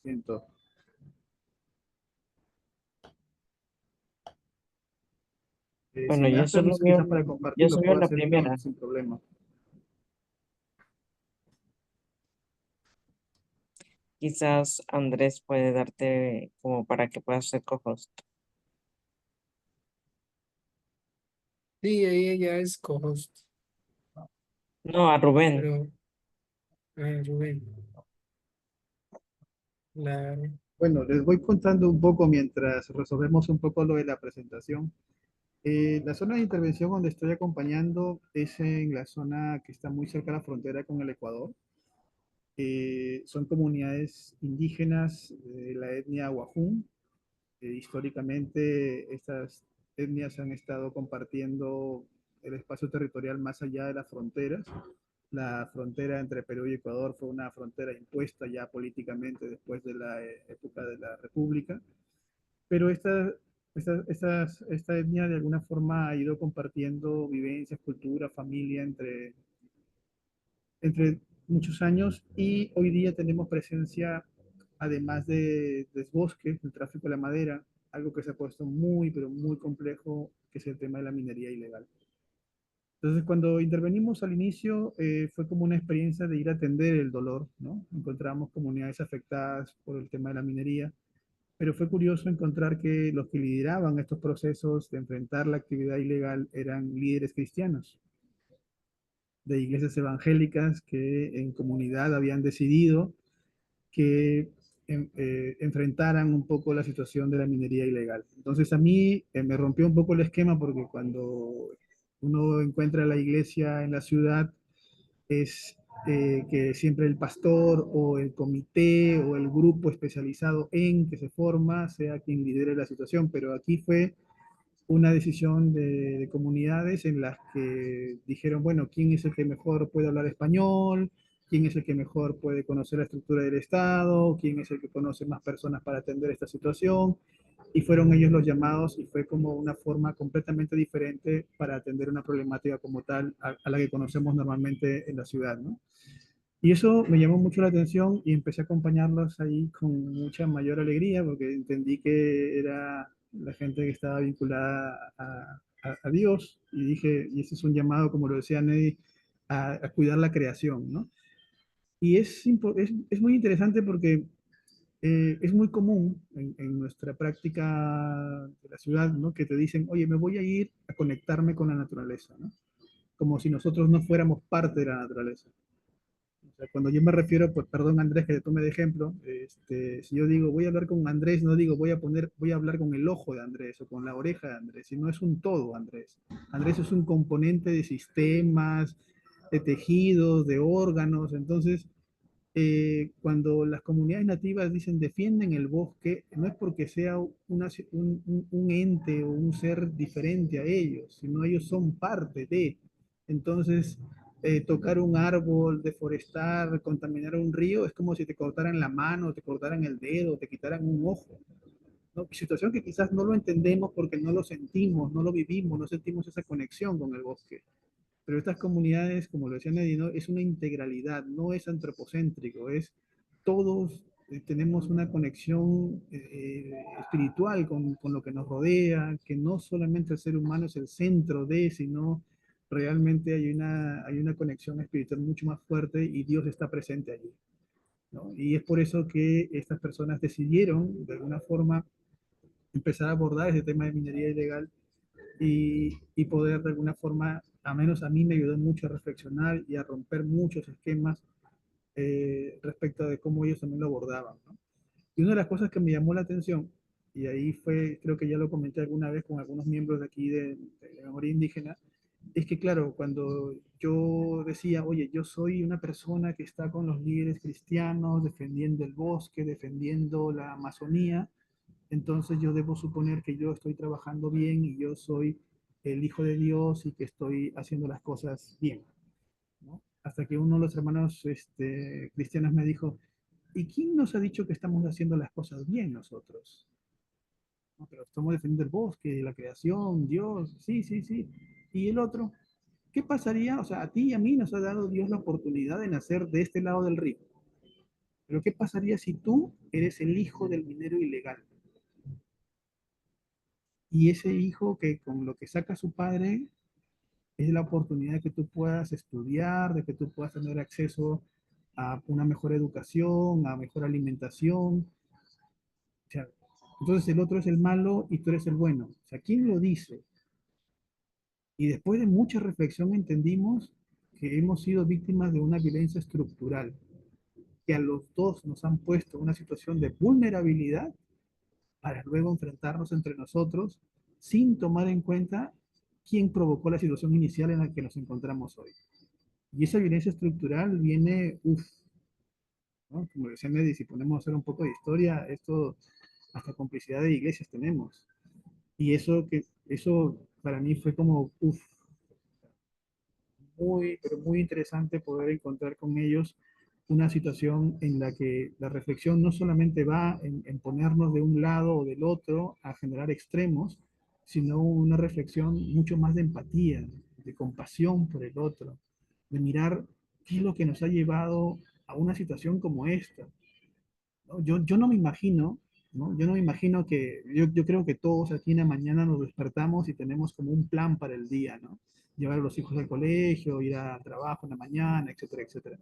Siento. Si Bueno, me das permiso quizás para compartir, yo lo solo puedo la hacer primera. sin problema. Quizás Andrés puede darte como para que puedas ser co-host. Sí, ahí ella es co-host. No, a Rubén. Pero, Rubén, claro. Bueno, les voy contando un poco mientras resolvemos un poco lo de la presentación. La zona de intervención donde estoy acompañando es en la zona que está muy cerca de la frontera con el Ecuador. Son comunidades indígenas de la etnia Wajún. Históricamente, estas etnias han estado compartiendo el espacio territorial más allá de las fronteras. La frontera entre Perú y Ecuador fue una frontera impuesta ya políticamente después de la época de la República, pero esta etnia de alguna forma ha ido compartiendo vivencias, cultura, familia entre muchos años y hoy día tenemos presencia, además de desbosque, el tráfico de la madera, algo que se ha puesto muy, pero muy complejo, que es el tema de la minería ilegal. Entonces, cuando intervenimos al inicio, fue como una experiencia de ir a atender el dolor, ¿no? Encontramos comunidades afectadas por el tema de la minería, pero fue curioso encontrar que los que lideraban estos procesos de enfrentar la actividad ilegal eran líderes cristianos de iglesias evangélicas que en comunidad habían decidido que enfrentaran un poco la situación de la minería ilegal. Entonces a mí me rompió un poco el esquema porque cuando uno encuentra la iglesia en la ciudad es que siempre el pastor o el comité o el grupo especializado en que se forma sea quien lidere la situación, pero aquí fue una decisión de comunidades en las que dijeron, bueno, ¿quién es el que mejor puede hablar español? ¿Quién es el que mejor puede conocer la estructura del Estado? ¿Quién es el que conoce más personas para atender esta situación? Y fueron ellos los llamados y fue como una forma completamente diferente para atender una problemática como tal a la que conocemos normalmente en la ciudad, ¿no? Y eso me llamó mucho la atención y empecé a acompañarlos ahí con mucha mayor alegría porque entendí que era la gente que estaba vinculada a Dios y dije, y ese es un llamado, como lo decía Neddy, a cuidar la creación, ¿no? Y es muy interesante porque es muy común en nuestra práctica de la ciudad, ¿no? Que te dicen, oye, me voy a ir a conectarme con la naturaleza, ¿no? Como si nosotros no fuéramos parte de la naturaleza. O sea, cuando yo me refiero, pues perdón Andrés que te tome de ejemplo, si yo digo voy a hablar con Andrés, no digo voy a hablar con el ojo de Andrés o con la oreja de Andrés, sino es un todo Andrés. Andrés es un componente de sistemas, de tejidos, de órganos, entonces cuando las comunidades nativas dicen defienden el bosque, no es porque sea un ente o un ser diferente a ellos, sino ellos son parte de. Entonces, tocar un árbol, deforestar, contaminar un río, es como si te cortaran la mano, te cortaran el dedo, te quitaran un ojo, ¿no? Situación que quizás no lo entendemos porque no lo sentimos, no lo vivimos, no sentimos esa conexión con el bosque. Pero estas comunidades, como lo decía Neddy, ¿no? Es una integralidad, no es antropocéntrico, es todos tenemos una conexión espiritual con lo que nos rodea, que no solamente el ser humano es el centro de, sino realmente hay una conexión espiritual mucho más fuerte y Dios está presente allí, ¿no? Y es por eso que estas personas decidieron, de alguna forma, empezar a abordar ese tema de minería ilegal y poder de alguna forma, a menos a mí me ayudó mucho a reflexionar y a romper muchos esquemas respecto de cómo ellos también lo abordaban, ¿no? Y una de las cosas que me llamó la atención, y ahí fue, creo que ya lo comenté alguna vez con algunos miembros de aquí de la memoria indígena, es que claro, cuando yo decía, oye, yo soy una persona que está con los líderes cristianos, defendiendo el bosque, defendiendo la Amazonía, entonces yo debo suponer que yo estoy trabajando bien y yo soy el hijo de Dios y que estoy haciendo las cosas bien, ¿no? Hasta que uno de los hermanos cristianos me dijo, ¿y quién nos ha dicho que estamos haciendo las cosas bien nosotros? No, pero estamos defendiendo el bosque, la creación, Dios, sí, sí, sí. Y el otro, ¿qué pasaría? O sea, a ti y a mí nos ha dado Dios la oportunidad de nacer de este lado del río. Pero ¿qué pasaría si tú eres el hijo del minero ilegal? Y ese hijo que con lo que saca su padre es la oportunidad de que tú puedas estudiar, de que tú puedas tener acceso a una mejor educación, a mejor alimentación. O sea, entonces el otro es el malo y tú eres el bueno. O sea, ¿quién lo dice? Y después de mucha reflexión entendimos que hemos sido víctimas de una violencia estructural, que a los dos nos han puesto en una situación de vulnerabilidad para luego enfrentarnos entre nosotros sin tomar en cuenta quién provocó la situación inicial en la que nos encontramos hoy. Y esa violencia estructural viene, uff, ¿no? Como decía Neddy, si ponemos a hacer un poco de historia, esto hasta complicidad de iglesias tenemos. Y eso para mí fue como, uff, muy, pero muy interesante poder encontrar con ellos una situación en la que la reflexión no solamente va en ponernos de un lado o del otro a generar extremos, sino una reflexión mucho más de empatía, de compasión por el otro, de mirar qué es lo que nos ha llevado a una situación como esta, ¿no? Yo no me imagino, ¿no? Yo no me imagino que, yo creo que todos aquí en la mañana nos despertamos y tenemos como un plan para el día, ¿no? Llevar a los hijos al colegio, ir al trabajo en la mañana, etcétera, etcétera.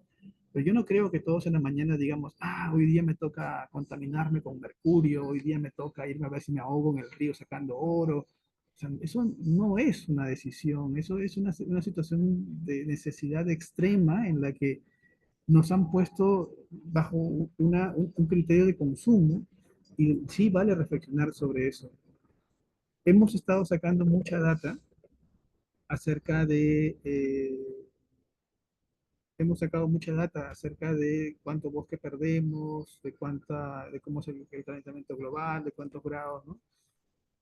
Pero yo no creo que todos en la mañana digamos, ah, hoy día me toca contaminarme con mercurio, hoy día me toca irme a ver si me ahogo en el río sacando oro. O sea, eso no es una decisión, eso es una situación de necesidad extrema en la que nos han puesto bajo un criterio de consumo y sí vale reflexionar sobre eso. Hemos estado sacando mucha data acerca hemos sacado mucha data acerca de cuánto bosque perdemos, de cómo es el calentamiento global, de cuántos grados, ¿no?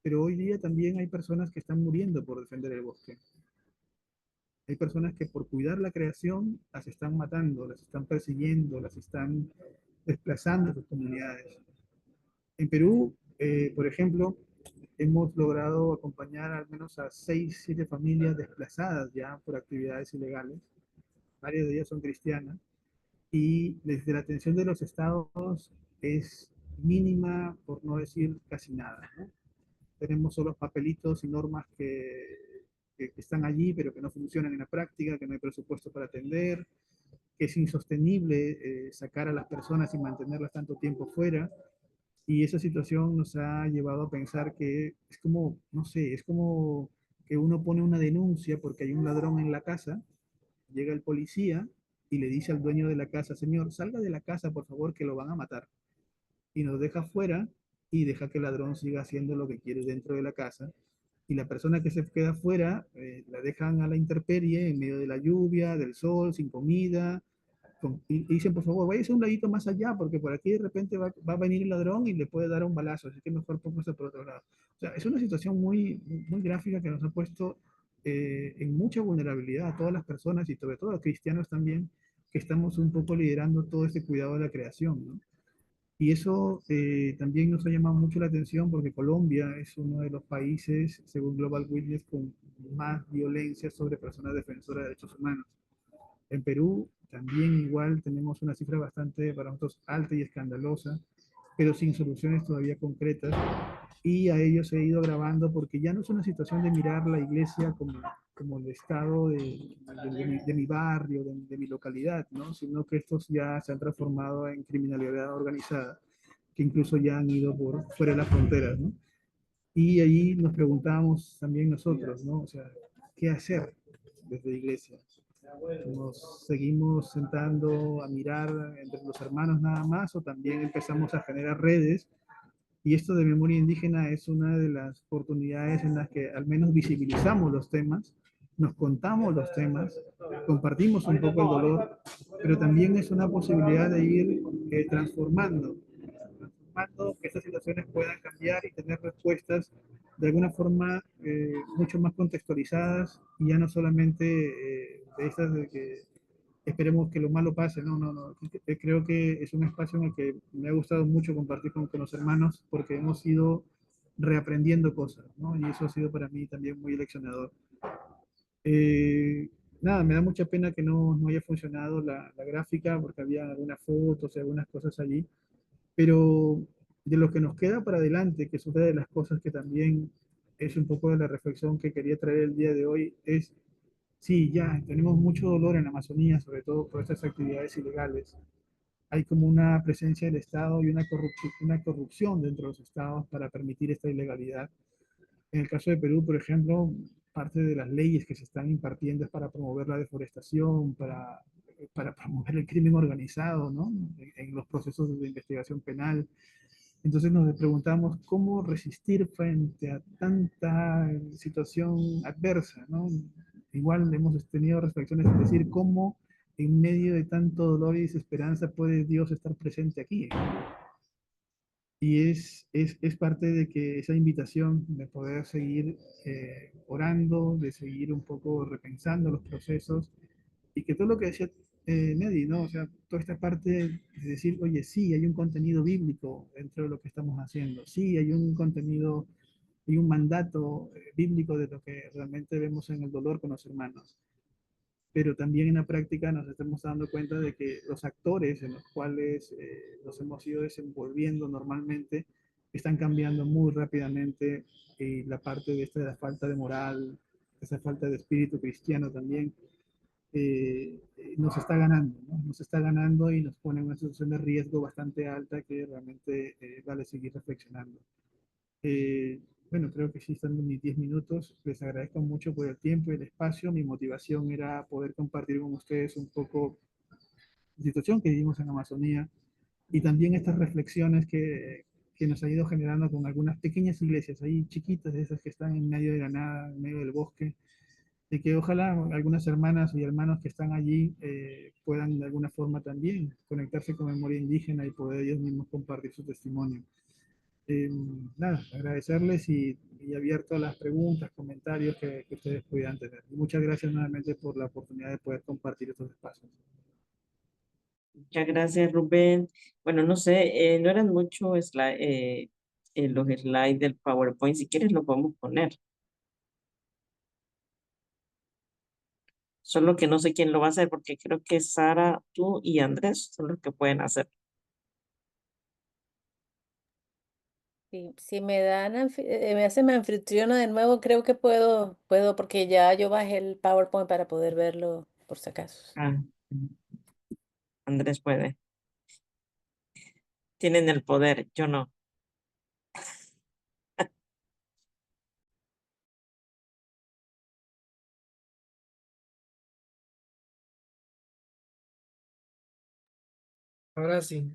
Pero hoy día también hay personas que están muriendo por defender el bosque. Hay personas que por cuidar la creación las están matando, las están persiguiendo, las están desplazando de sus comunidades. En Perú, por ejemplo, hemos logrado acompañar al menos a 6, 7 familias desplazadas ya por actividades ilegales. Varias de ellas son cristianas. y desde la atención de los estados es mínima, por no decir casi nada, ¿no? Tenemos solo papelitos y normas que están allí, pero que no funcionan en la práctica, que no hay presupuesto para atender, que es insostenible sacar a las personas y mantenerlas tanto tiempo fuera. Y esa situación nos ha llevado a pensar que es como, no sé, es como que uno pone una denuncia porque hay un ladrón en la casa, llega el policía y le dice al dueño de la casa, señor, salga de la casa, por favor, que lo van a matar. Y nos deja fuera y deja que el ladrón siga haciendo lo que quiere dentro de la casa. Y la persona que se queda fuera la dejan a la intemperie, en medio de la lluvia, del sol, sin comida, y dicen, por favor, váyase un ladito más allá, porque por aquí de repente va a venir el ladrón y le puede dar un balazo, así que mejor póngase por otro lado. O sea, es una situación muy gráfica que nos ha puesto en mucha vulnerabilidad a todas las personas y sobre todo a cristianos también, que estamos un poco liderando todo este cuidado de la creación, ¿no? Y eso también nos ha llamado mucho la atención porque Colombia es uno de los países, según Global Witness, con más violencia sobre personas defensoras de derechos humanos. En Perú también igual tenemos una cifra bastante para nosotros alta y escandalosa, pero sin soluciones todavía concretas. Y a ello se ha ido agravando porque ya no es una situación de mirar la iglesia como el estado de mi barrio, de mi localidad, ¿no? Sino que estos ya se han transformado en criminalidad organizada, que incluso ya han ido por fuera de las fronteras, ¿no? Y ahí nos preguntábamos también nosotros, ¿no? O sea, ¿qué hacer desde la iglesia? ¿Nos seguimos sentando a mirar entre los hermanos nada más o también empezamos a generar redes? Y esto de memoria indígena es una de las oportunidades en las que al menos visibilizamos los temas, nos contamos los temas, compartimos un poco el dolor, pero también es una posibilidad de ir transformando que estas situaciones puedan cambiar y tener respuestas de alguna forma mucho más contextualizadas y ya no solamente de estas de que esperemos que lo malo pase. No, no, no. Creo que es un espacio en el que me ha gustado mucho compartir con los hermanos porque hemos ido reaprendiendo cosas, ¿no? Y eso ha sido para mí también muy leccionador. Eh, Nada, me da mucha pena que no haya funcionado la gráfica porque había algunas fotos y algunas cosas allí, pero de lo que nos queda para adelante, que es una de las cosas que también es un poco de la reflexión que quería traer el día de hoy, es sí, ya tenemos mucho dolor en la Amazonía, sobre todo por estas actividades ilegales. Hay como una presencia del Estado y una corrupción dentro de los estados para permitir esta ilegalidad. En el caso de Perú, por ejemplo, parte de las leyes que se están impartiendo es para promover la deforestación, para promover el crimen organizado, ¿no? En los procesos de investigación penal. Entonces nos preguntamos cómo resistir frente a tanta situación adversa, ¿no? Igual hemos tenido reflexiones es decir cómo en medio de tanto dolor y desesperanza puede Dios estar presente aquí. Y es parte de que esa invitación de poder seguir orando, de seguir un poco repensando los procesos y que todo lo que decía Neddy, ¿no? O sea, toda esta parte de decir, oye, sí, hay un contenido bíblico dentro de lo que estamos haciendo, sí, hay un contenido y un mandato bíblico de lo que realmente vemos en el dolor con los hermanos, pero también en la práctica nos estamos dando cuenta de que los actores en los cuales nos hemos ido desenvolviendo normalmente están cambiando muy rápidamente y la parte de esta de la falta de moral, esa falta de espíritu cristiano también nos está ganando, ¿no? Nos está ganando y nos pone en una situación de riesgo bastante alta que realmente vale seguir reflexionando. Eh, bueno, creo que sí están mis 10 minutos. Les agradezco mucho por el tiempo y el espacio. Mi motivación era poder compartir con ustedes un poco la situación que vivimos en Amazonía y también estas reflexiones que nos ha ido generando con algunas pequeñas iglesias ahí chiquitas, de esas que están en medio de la nada, en medio del bosque, y que ojalá algunas hermanas y hermanos que están allí puedan de alguna forma también conectarse con memoria indígena y poder ellos mismos compartir su testimonio. Eh, Nada, agradecerles y abierto a las preguntas, comentarios que ustedes pudieran tener. Y muchas gracias nuevamente por la oportunidad de poder compartir estos espacios. Muchas gracias, Rubén. Bueno, no sé, no eran mucho los slides del PowerPoint. Si quieres, lo podemos poner. Solo que no sé quién lo va a hacer porque creo que Sara, tú y Andrés son los que pueden hacer. Si me dan, me hacen anfitriona de nuevo, creo que puedo, porque ya yo bajé el PowerPoint para poder verlo por si acaso. Ah, Andrés puede. Tienen el poder, yo no. Ahora sí.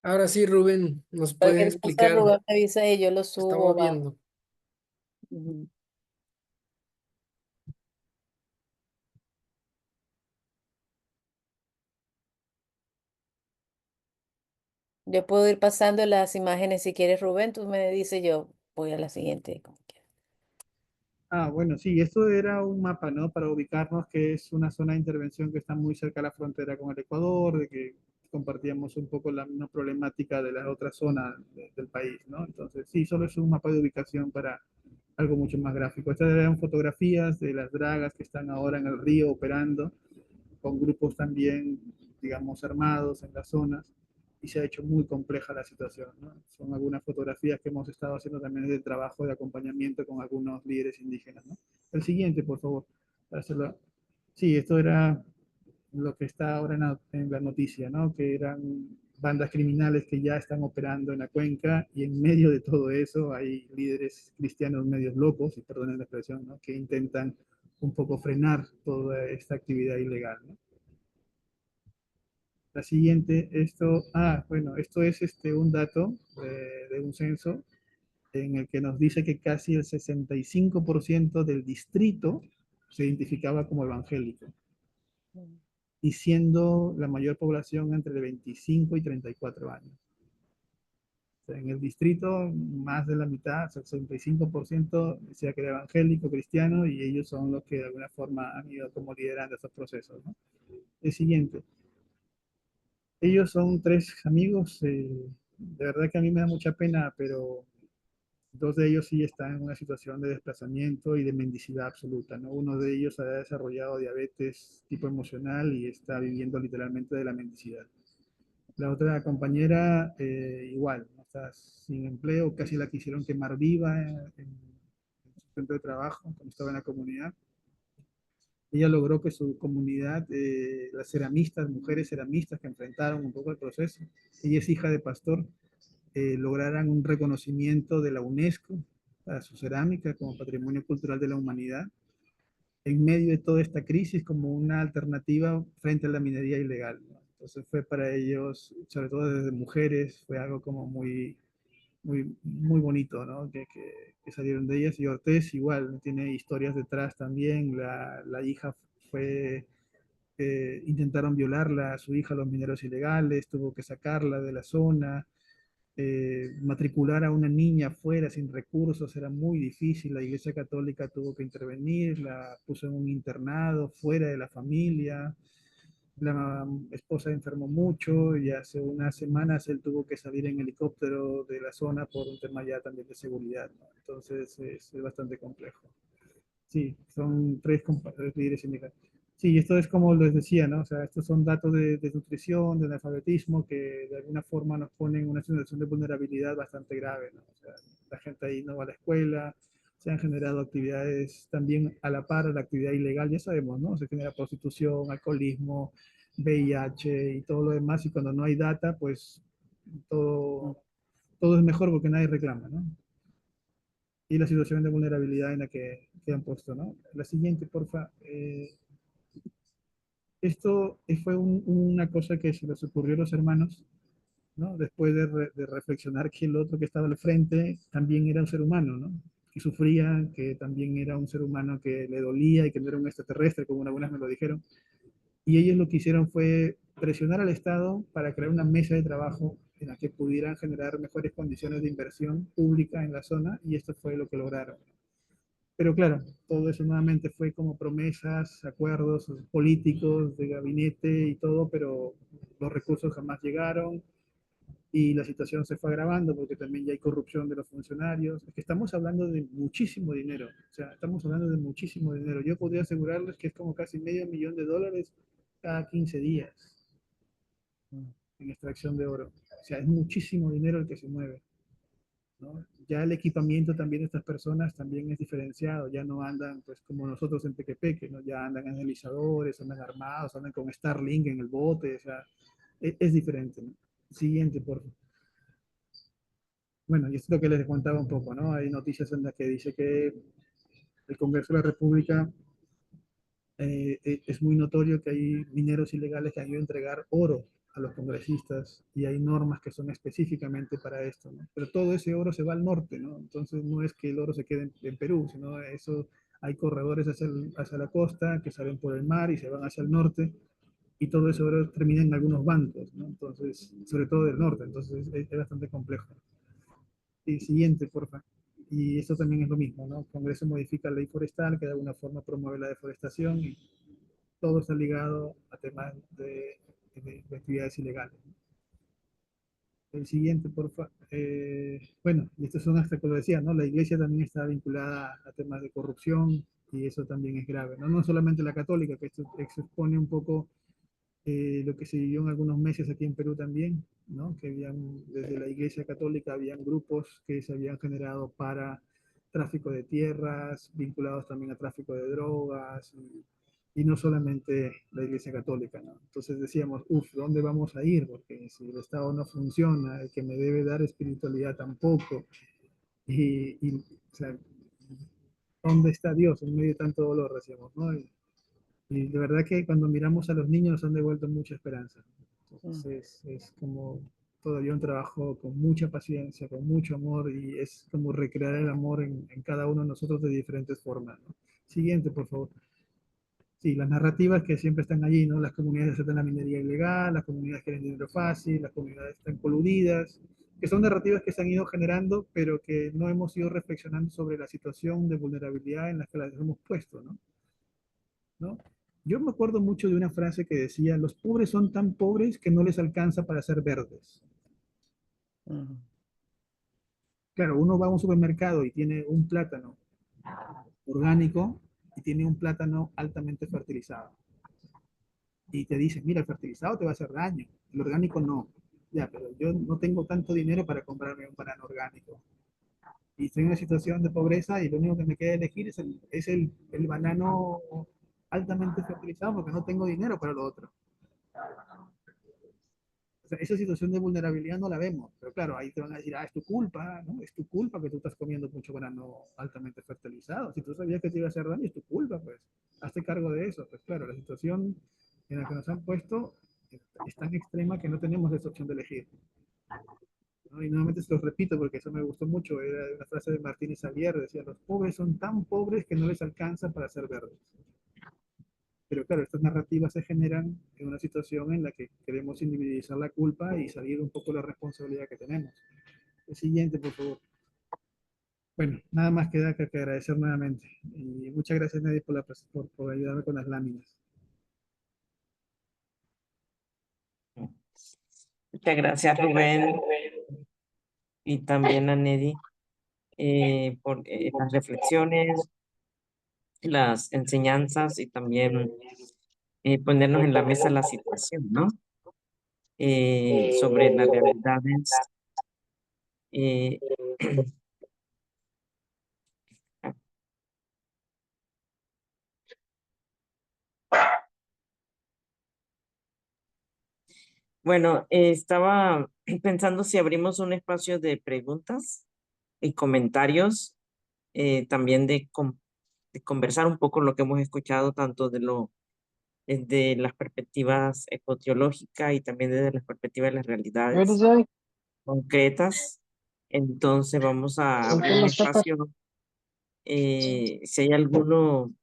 Ahora sí, Rubén, nos puede Cualquier cosa, explicar. Rubén me avisa y yo lo subo, Estamos va. viendo. Ujú. Yo puedo ir pasando las imágenes si quieres, Rubén, tú me dices, yo voy a la siguiente, como quieras. Ah, bueno, sí, esto era un mapa, ¿no? Para ubicarnos que es una zona de intervención que está muy cerca de la frontera con el Ecuador, de que compartíamos un poco la misma problemática de las otras zonas del país, ¿no? Entonces, sí, solo es un mapa de ubicación para algo mucho más gráfico. Estas eran fotografías de las dragas que están ahora en el río operando, con grupos también, digamos, armados en las zonas, y se ha hecho muy compleja la situación, ¿no? Son algunas fotografías que hemos estado haciendo también de trabajo de acompañamiento con algunos líderes indígenas, ¿no? El siguiente, por favor, para hacerlo. Sí, esto era lo que está ahora en la noticia, ¿no? Que eran bandas criminales que ya están operando en la cuenca y en medio de todo eso hay líderes cristianos medios locos, y perdonen la expresión, ¿no? Que intentan un poco frenar toda esta actividad ilegal, ¿no? La siguiente, bueno, esto es un dato de un censo en el que nos dice que casi el 65% del distrito se identificaba como evangélico, Mm. y siendo la mayor población entre 25 y 34 años. O sea, en el distrito, más de la mitad, o sea, el 65% decía que era evangélico, cristiano, y ellos son los que de alguna forma han ido como liderando estos procesos, ¿no? El siguiente. Ellos son tres amigos, de verdad que a mí me da mucha pena, pero dos de ellos sí están en una situación de desplazamiento y de mendicidad absoluta, ¿no? Uno de ellos ha desarrollado diabetes tipo emocional y está viviendo literalmente de la mendicidad. La otra compañera, igual, ¿no? Está sin empleo, casi la quisieron quemar viva en su centro de trabajo cuando estaba en la comunidad. Ella logró que su comunidad, las ceramistas, mujeres ceramistas que enfrentaron un poco el proceso, ella es hija de pastor, lograran un reconocimiento de la UNESCO a su cerámica como Patrimonio Cultural de la Humanidad, en medio de toda esta crisis como una alternativa frente a la minería ilegal, ¿no? Entonces fue para ellos, sobre todo desde mujeres, fue algo como muy bonito, ¿no? Que salieron de ellas. Y Ortiz igual, tiene historias detrás también. La hija fue, intentaron violarla a su hija, los mineros ilegales, tuvo que sacarla de la zona. Matricular a una niña fuera sin recursos era muy difícil, la Iglesia Católica tuvo que intervenir, la puso en un internado fuera de la familia, la esposa enfermó mucho y hace unas semanas él tuvo que salir en helicóptero de la zona por un tema ya también de seguridad, ¿no? Entonces es bastante complejo. Sí, son tres líderes indígenas. Sí, esto es como les decía, ¿no? O sea, estos son datos de nutrición, de analfabetismo, que de alguna forma nos ponen en una situación de vulnerabilidad bastante grave, ¿no? O sea, la gente ahí no va a la escuela, se han generado actividades también a la par de la actividad ilegal, ya sabemos, ¿no? Se genera prostitución, alcoholismo, VIH y todo lo demás, y cuando no hay data, pues todo, todo es mejor porque nadie reclama, ¿no? Y la situación de vulnerabilidad en la que han puesto, ¿no? La siguiente, porfa. Esto fue una cosa que se les ocurrió a los hermanos, ¿no? Después de reflexionar que el otro que estaba al frente también era un ser humano, ¿no? Que sufría, que también era un ser humano que le dolía y que no era un extraterrestre, como algunas me lo dijeron. Y ellos lo que hicieron fue presionar al Estado para crear una mesa de trabajo en la que pudieran generar mejores condiciones de inversión pública en la zona, y esto fue lo que lograron. Pero claro, todo eso nuevamente fue como promesas, acuerdos políticos de gabinete y todo, pero los recursos jamás llegaron y la situación se fue agravando porque también ya hay corrupción de los funcionarios. Es que estamos hablando de muchísimo dinero, o sea, estamos hablando de muchísimo dinero. Yo podría asegurarles que es como casi $500,000 cada 15 días en extracción de oro. O sea, es muchísimo dinero el que se mueve, ¿no? Ya el equipamiento también de estas personas también es diferenciado, ya no andan pues como nosotros en Pequepeque, ¿no? Ya andan analizadores, andan armados, andan con Starlink en el bote, o sea, es diferente, ¿no? Siguiente, por favor. Bueno, y esto es lo que les contaba un poco, ¿no? Hay noticias en las que dice que el Congreso de la República es muy notorio que hay mineros ilegales que han ido a entregar oro a los congresistas y hay normas que son específicamente para esto, ¿no? Pero todo ese oro se va al norte, ¿no? Entonces no es que el oro se quede en Perú, sino eso hay corredores hacia la costa que salen por el mar y se van hacia el norte y todo ese oro termina en algunos bancos, ¿no? Entonces, sobre todo del norte, entonces es bastante complejo. Y siguiente, porfa. Y esto también es lo mismo, ¿no? El Congreso modifica la ley forestal que de alguna forma promueve la deforestación y todo está ligado a temas de actividades ilegales. El siguiente, porfa. Bueno, y estos son hasta que lo decía, ¿no? La iglesia también está vinculada a temas de corrupción y eso también es grave, ¿no? No solamente la católica, que esto expone un poco lo que se vivió en algunos meses aquí en Perú también, ¿no? Que habían, desde la Iglesia Católica, habían grupos que se habían generado para tráfico de tierras, vinculados también a tráfico de drogas, y no solamente la Iglesia Católica, ¿no? Entonces decíamos, uff, ¿dónde vamos a ir? Porque si el Estado no funciona, el que me debe dar espiritualidad tampoco, o sea, ¿dónde está Dios en medio de tanto dolor? Decíamos, ¿no? Y de verdad que cuando miramos a los niños nos han devuelto mucha esperanza. Entonces es como todavía un trabajo con mucha paciencia, con mucho amor y es como recrear el amor en cada uno de nosotros de diferentes formas, ¿no? Siguiente, por favor. Sí, las narrativas que siempre están allí, ¿no? Las comunidades aceptan la minería ilegal, las comunidades quieren dinero fácil, las comunidades están coludidas, que son narrativas que se han ido generando, pero que no hemos ido reflexionando sobre la situación de vulnerabilidad en la que las hemos puesto, ¿no? ¿No? Yo me acuerdo mucho de una frase que decía, los pobres son tan pobres que no les alcanza para ser verdes. Claro, uno va a un supermercado y tiene un plátano orgánico y tiene un plátano altamente fertilizado. Y te dicen, mira, el fertilizado te va a hacer daño, el orgánico no. Ya, pero yo no tengo tanto dinero para comprarme un banano orgánico. Y estoy en una situación de pobreza y lo único que me queda elegir es el banano altamente fertilizado porque no tengo dinero para lo otro. O sea, esa situación de vulnerabilidad no la vemos, pero claro, ahí te van a decir, es tu culpa, ¿no? Es tu culpa que tú estás comiendo mucho grano altamente fertilizado. Si tú sabías que te iba a hacer daño, es tu culpa, pues. Hazte cargo de eso. Pues claro, la situación en la que nos han puesto es tan extrema que no tenemos esa opción de elegir, ¿no? Y nuevamente se los repito porque eso me gustó mucho, era una frase de Martínez Xavier, decía, los pobres son tan pobres que no les alcanza para ser verdes. Pero claro, estas narrativas se generan en una situación en la que queremos individualizar la culpa y salir un poco de la responsabilidad que tenemos. El siguiente, por favor. Bueno, nada más queda que agradecer nuevamente. Y muchas gracias, Nadie, por ayudarme con las láminas. Muchas gracias, Rubén, y también a Nedi por las reflexiones, las enseñanzas y también ponernos en la mesa la situación, ¿no? Sobre las realidades. eh, Bueno, estaba pensando si abrimos un espacio de preguntas y comentarios, también de conversar un poco lo que hemos escuchado, tanto desde las perspectivas ecoteológicas y también desde las perspectivas de las realidades concretas. Entonces vamos a abrir un espacio. Si hay alguno,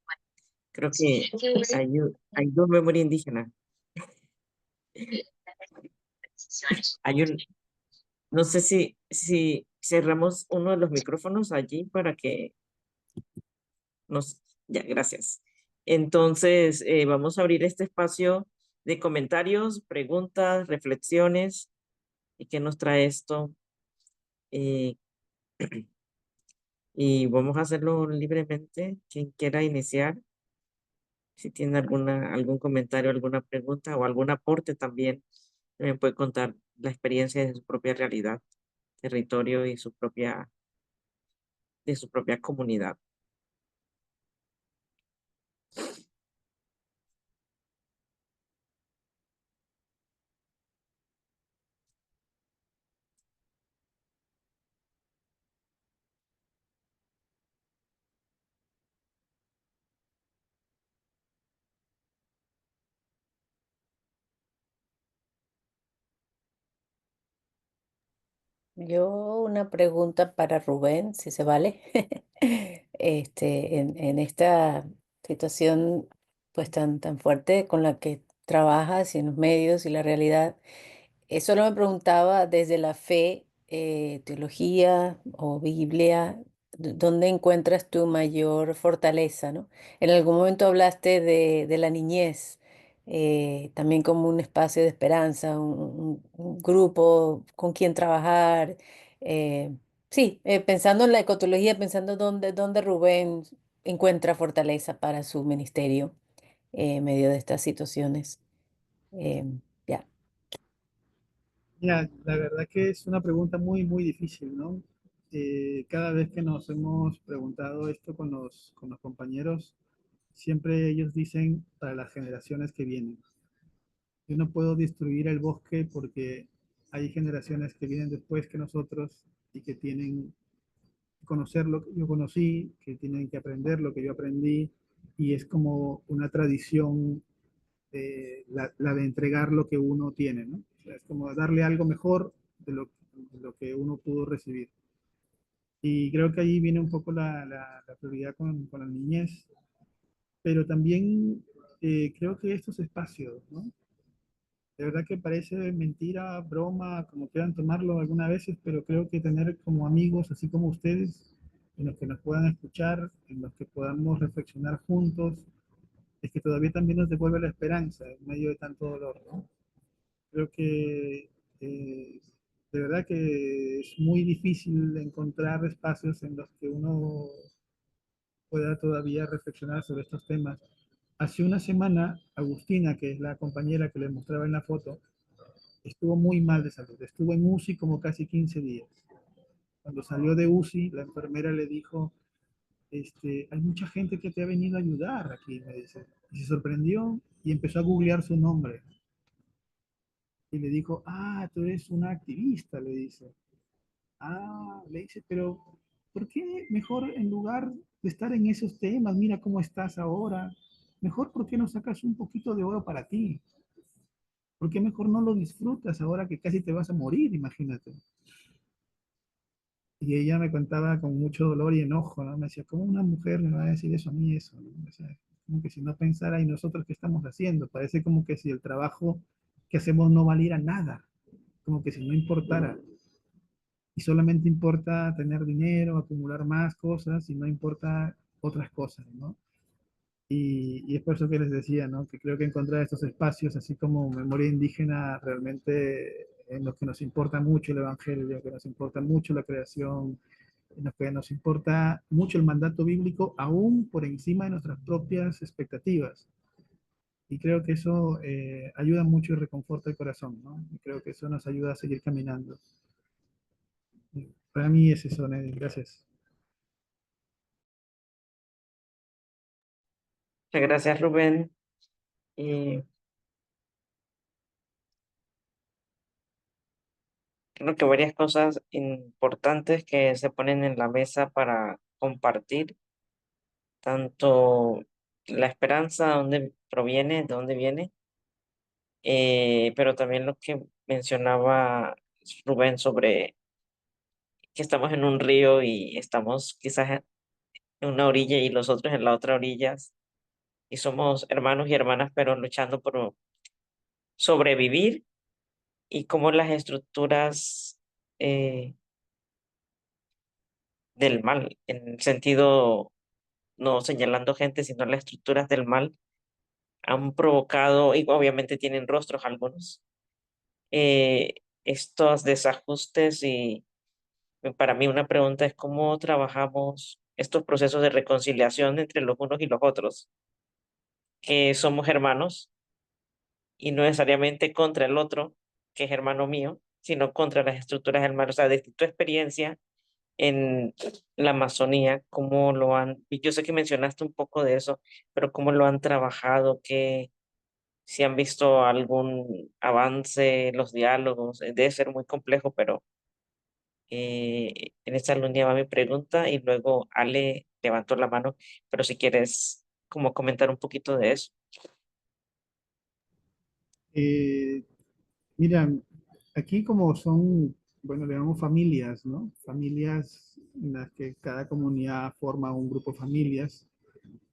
creo que hay dos memorias indígenas. Hay un, no sé si cerramos uno de los micrófonos allí para que Ya, gracias. Entonces, vamos a abrir este espacio de comentarios, preguntas, reflexiones. ¿Y qué nos trae esto? Eh, y vamos a hacerlo libremente. Quien quiera iniciar, si tiene algún comentario, alguna pregunta o algún aporte también, me puede contar la experiencia de su propia realidad, territorio y de su propia comunidad. Yo una pregunta para Rubén, si se vale. En esta situación pues tan fuerte con la que trabajas y en los medios y la realidad, solo me preguntaba desde la fe, teología o Biblia, ¿dónde encuentras tu mayor fortaleza, ¿no? En algún momento hablaste de la niñez, también como un espacio de esperanza, un grupo con quien trabajar. Sí, pensando en la ecotología, pensando dónde Rubén encuentra fortaleza para su ministerio en medio de estas situaciones. Ya. Mira, la verdad que es una pregunta muy, muy difícil, ¿no? Cada vez que nos hemos preguntado esto con los compañeros, siempre ellos dicen para las generaciones que vienen. Yo no puedo destruir el bosque porque hay generaciones que vienen después que nosotros y que tienen que conocer lo que yo conocí, que tienen que aprender lo que yo aprendí, y es como una tradición, la de entregar lo que uno tiene, ¿no? O sea, es como darle algo mejor de lo que uno pudo recibir. Y creo que ahí viene un poco la prioridad con la niñez, pero también creo que estos espacios, ¿no? De verdad que parece mentira, broma, como quieran tomarlo algunas veces, pero creo que tener como amigos, así como ustedes, en los que nos puedan escuchar, en los que podamos reflexionar juntos, es que todavía también nos devuelve la esperanza en medio de tanto dolor, ¿no? Creo que de verdad que es muy difícil encontrar espacios en los que uno pueda todavía reflexionar sobre estos temas. Hace una semana, Agustina, que es la compañera que les mostraba en la foto, estuvo muy mal de salud. Estuvo en UCI como casi 15 días. Cuando salió de UCI, la enfermera le dijo, hay mucha gente que te ha venido a ayudar aquí, me dice. Y se sorprendió y empezó a googlear su nombre. Y le dijo, tú eres una activista, le dice. Le dice, pero ¿por qué mejor en lugar de estar en esos temas, mira cómo estás ahora, mejor por qué no sacas un poquito de oro para ti? ¿Por qué mejor no lo disfrutas ahora que casi te vas a morir, imagínate? Y ella me contaba con mucho dolor y enojo, ¿no? Me decía, ¿cómo una mujer me va a decir eso a mí, eso? ¿No? O sea, como que si no pensara, ¿y nosotros qué estamos haciendo? Parece como que si el trabajo que hacemos no valiera nada, como que si no importara. Y solamente importa tener dinero, acumular más cosas y no importa otras cosas, ¿no? Y es por eso que les decía, ¿no? Que creo que encontrar estos espacios, así como memoria indígena, realmente en los que nos importa mucho el evangelio, que nos importa mucho la creación, en los que nos importa mucho el mandato bíblico, aún por encima de nuestras propias expectativas. Y creo que eso ayuda mucho y reconforta el corazón, ¿no? Y creo que eso nos ayuda a seguir caminando. Para mí es eso, Nelly. Gracias. Muchas gracias, Rubén. Y creo que varias cosas importantes que se ponen en la mesa para compartir, tanto la esperanza, de dónde proviene, de dónde viene, pero también lo que mencionaba Rubén sobre que estamos en un río y estamos quizás en una orilla y los otros en la otra orilla, y somos hermanos y hermanas, pero luchando por sobrevivir, y cómo las estructuras eh, del mal, en el sentido no señalando gente, sino las estructuras del mal, han provocado, y obviamente tienen rostros algunos, eh, estos desajustes. Y para mí una pregunta es cómo trabajamos estos procesos de reconciliación entre los unos y los otros, que somos hermanos y no necesariamente contra el otro, que es hermano mío, sino contra las estructuras del mal. O sea, de tu experiencia en la Amazonía, cómo lo han, y yo sé que mencionaste un poco de eso, pero cómo lo han trabajado, que si han visto algún avance en los diálogos. Debe ser muy complejo, pero en esta línea va mi pregunta y luego Ale levantó la mano, pero si quieres como comentar un poquito de eso. Eh, Mira, aquí como son, bueno, le llamamos familias, ¿no? Familias en las que cada comunidad forma un grupo de familias,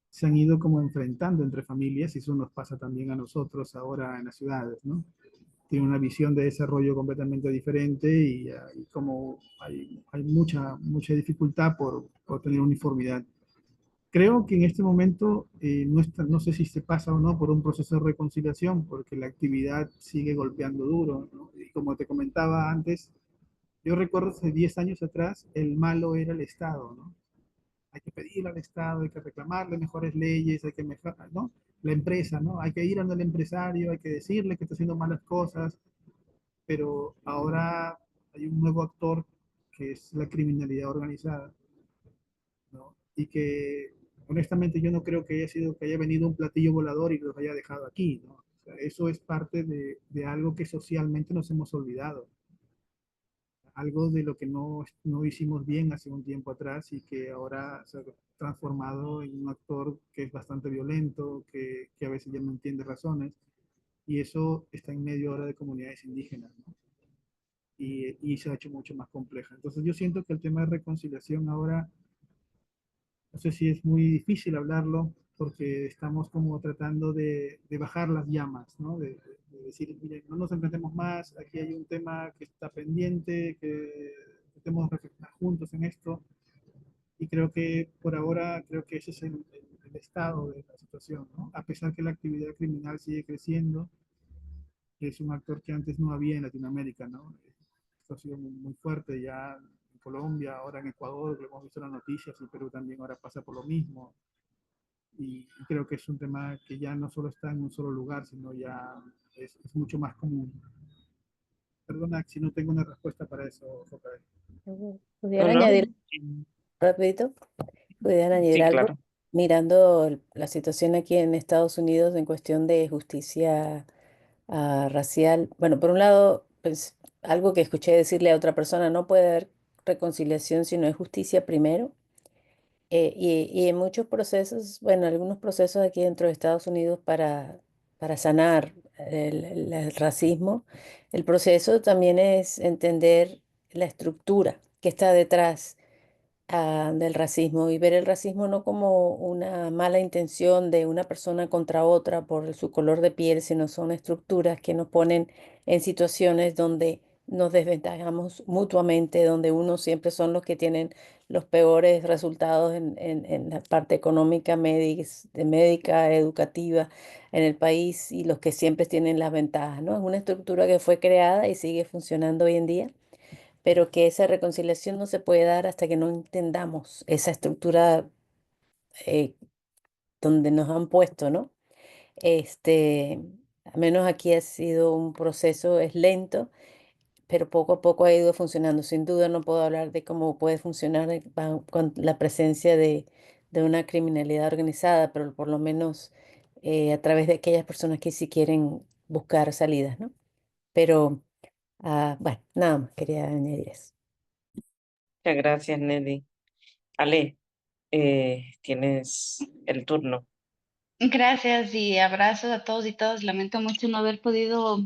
se han ido como enfrentando entre familias y eso nos pasa también a nosotros ahora en las ciudades, ¿no? Tiene una visión de desarrollo completamente diferente y como hay mucha dificultad por tener uniformidad. Creo que en este momento no sé si se pasa o no por un proceso de reconciliación, porque la actividad sigue golpeando duro, ¿no? Y como te comentaba antes, yo recuerdo hace 10 años atrás, el malo era el Estado, ¿no? Hay que pedir al Estado, hay que reclamarle mejores leyes, hay que mejorar, ¿no? La empresa, ¿no? Hay que ir al empresario, hay que decirle que está haciendo malas cosas, pero ahora hay un nuevo actor que es la criminalidad organizada, ¿no? Y que honestamente yo no creo que haya sido que haya venido un platillo volador y los haya dejado aquí, ¿no? O sea, eso es parte de algo que socialmente nos hemos olvidado, algo de lo que no hicimos bien hace un tiempo atrás y que ahora se ha transformado en un actor que es bastante violento, que a veces ya no entiende razones, y eso está en medio ahora de comunidades indígenas, ¿no? Y se ha hecho mucho más compleja. Entonces yo siento que el tema de reconciliación ahora, no sé si es muy difícil hablarlo, porque estamos como tratando de bajar las llamas, ¿no? De decir, miren, no nos enfrentemos más, aquí hay un tema que está pendiente, que tenemos que reflexionar juntos en esto, y creo que por ahora, creo que ese es el estado de la situación, ¿no? A pesar que la actividad criminal sigue creciendo, es un actor que antes no había en Latinoamérica, ¿no? Esto ha sido muy fuerte ya en Colombia, ahora en Ecuador, lo hemos visto en las noticias, y Perú también ahora pasa por lo mismo. Y creo que es un tema que ya no solo está en un solo lugar, sino ya es mucho más común. Perdona si no tengo una respuesta para eso, Joker. No, ¿Pudiera no, añadir rapidito? ¿Pudiera añadir sí, algo? claro. Mirando la situación aquí en Estados Unidos en cuestión de justicia racial. Bueno, por un lado, pues algo que escuché decirle a otra persona, no puede haber reconciliación si no hay justicia primero. Y en muchos procesos, bueno, algunos procesos aquí dentro de Estados Unidos para sanar el racismo, el proceso también es entender la estructura que está detrás del racismo y ver el racismo no como una mala intención de una persona contra otra por su color de piel, sino son estructuras que nos ponen en situaciones donde nos desventajamos mutuamente, donde unos siempre son los que tienen los peores resultados en la parte económica, médica, educativa en el país y los que siempre tienen las ventajas, ¿no? Es una estructura que fue creada y sigue funcionando hoy en día, pero que esa reconciliación no se puede dar hasta que no entendamos esa estructura eh, donde nos han puesto, ¿no? Este, al menos aquí ha sido un proceso, es lento, pero poco a poco ha ido funcionando. Sin duda no puedo hablar de cómo puede funcionar con la presencia de una criminalidad organizada, pero por lo menos a través de aquellas personas que sí quieren buscar salidas, ¿no? Pero, bueno, nada más quería añadir eso. Muchas gracias, Nelly. Ale, tienes el turno. Gracias y abrazos a todos y todas. Lamento mucho no haber podido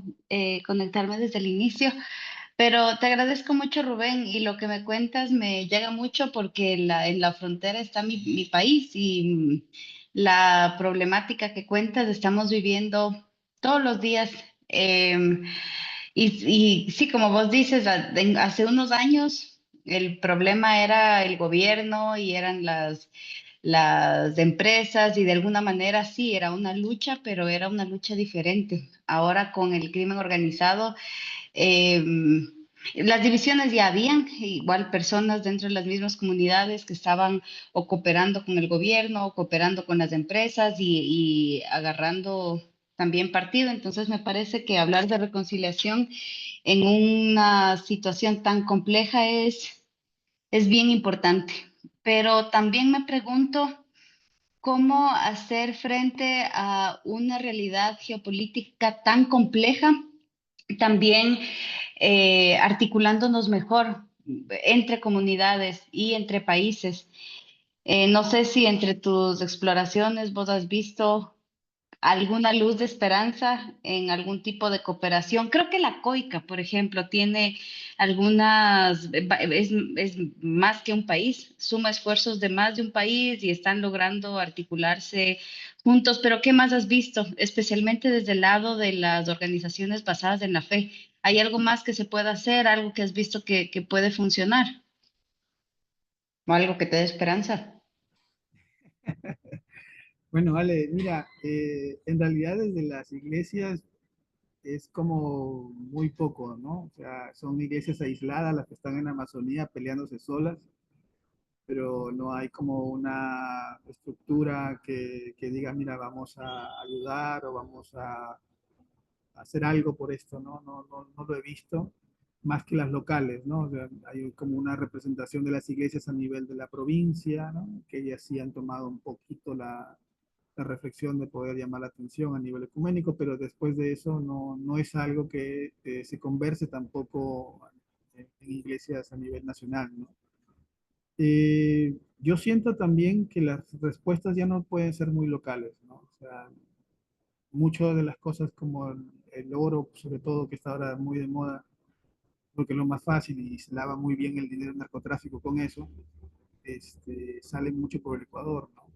conectarme desde el inicio, pero te agradezco mucho, Rubén, y lo que me cuentas me llega mucho porque en la frontera está mi país y la problemática que cuentas estamos viviendo todos los días. Y sí, como vos dices, hace unos años el problema era el gobierno y eran las empresas y de alguna manera sí, era una lucha, pero era una lucha diferente. Ahora con el crimen organizado, las divisiones ya habían, igual personas dentro de las mismas comunidades que estaban o cooperando con el gobierno, o cooperando con las empresas y agarrando también partido. Entonces me parece que hablar de reconciliación en una situación tan compleja es bien importante. Pero también me pregunto cómo hacer frente a una realidad geopolítica tan compleja, también articulándonos mejor entre comunidades y entre países. No sé si entre tus exploraciones vos has visto alguna luz de esperanza en algún tipo de cooperación. Creo que la COICA, por ejemplo, tiene es más que un país, suma esfuerzos de más de un país y están logrando articularse juntos. Pero ¿qué más has visto, especialmente desde el lado de las organizaciones basadas en la fe? ¿Hay algo más que se pueda hacer, algo que has visto que puede funcionar o algo que te dé esperanza? Bueno, Ale, mira, en realidad desde las iglesias es como muy poco, ¿no? O sea, son iglesias aisladas las que están en la Amazonía peleándose solas, pero no hay como una estructura que diga, mira, vamos a ayudar o vamos a hacer algo por esto, ¿no? No lo he visto, más que las locales, ¿no? O sea, hay como una representación de las iglesias a nivel de la provincia, ¿no? Que ellas sí han tomado un poquito la reflexión de poder llamar la atención a nivel ecuménico, pero después de eso no es algo que se converse tampoco en iglesias a nivel nacional, ¿no? Yo siento también que las respuestas ya no pueden ser muy locales, ¿no? O sea, muchas de las cosas como el oro, sobre todo, que está ahora muy de moda, porque es lo más fácil y se lava muy bien el dinero del narcotráfico con eso, sale mucho por el Ecuador, ¿no?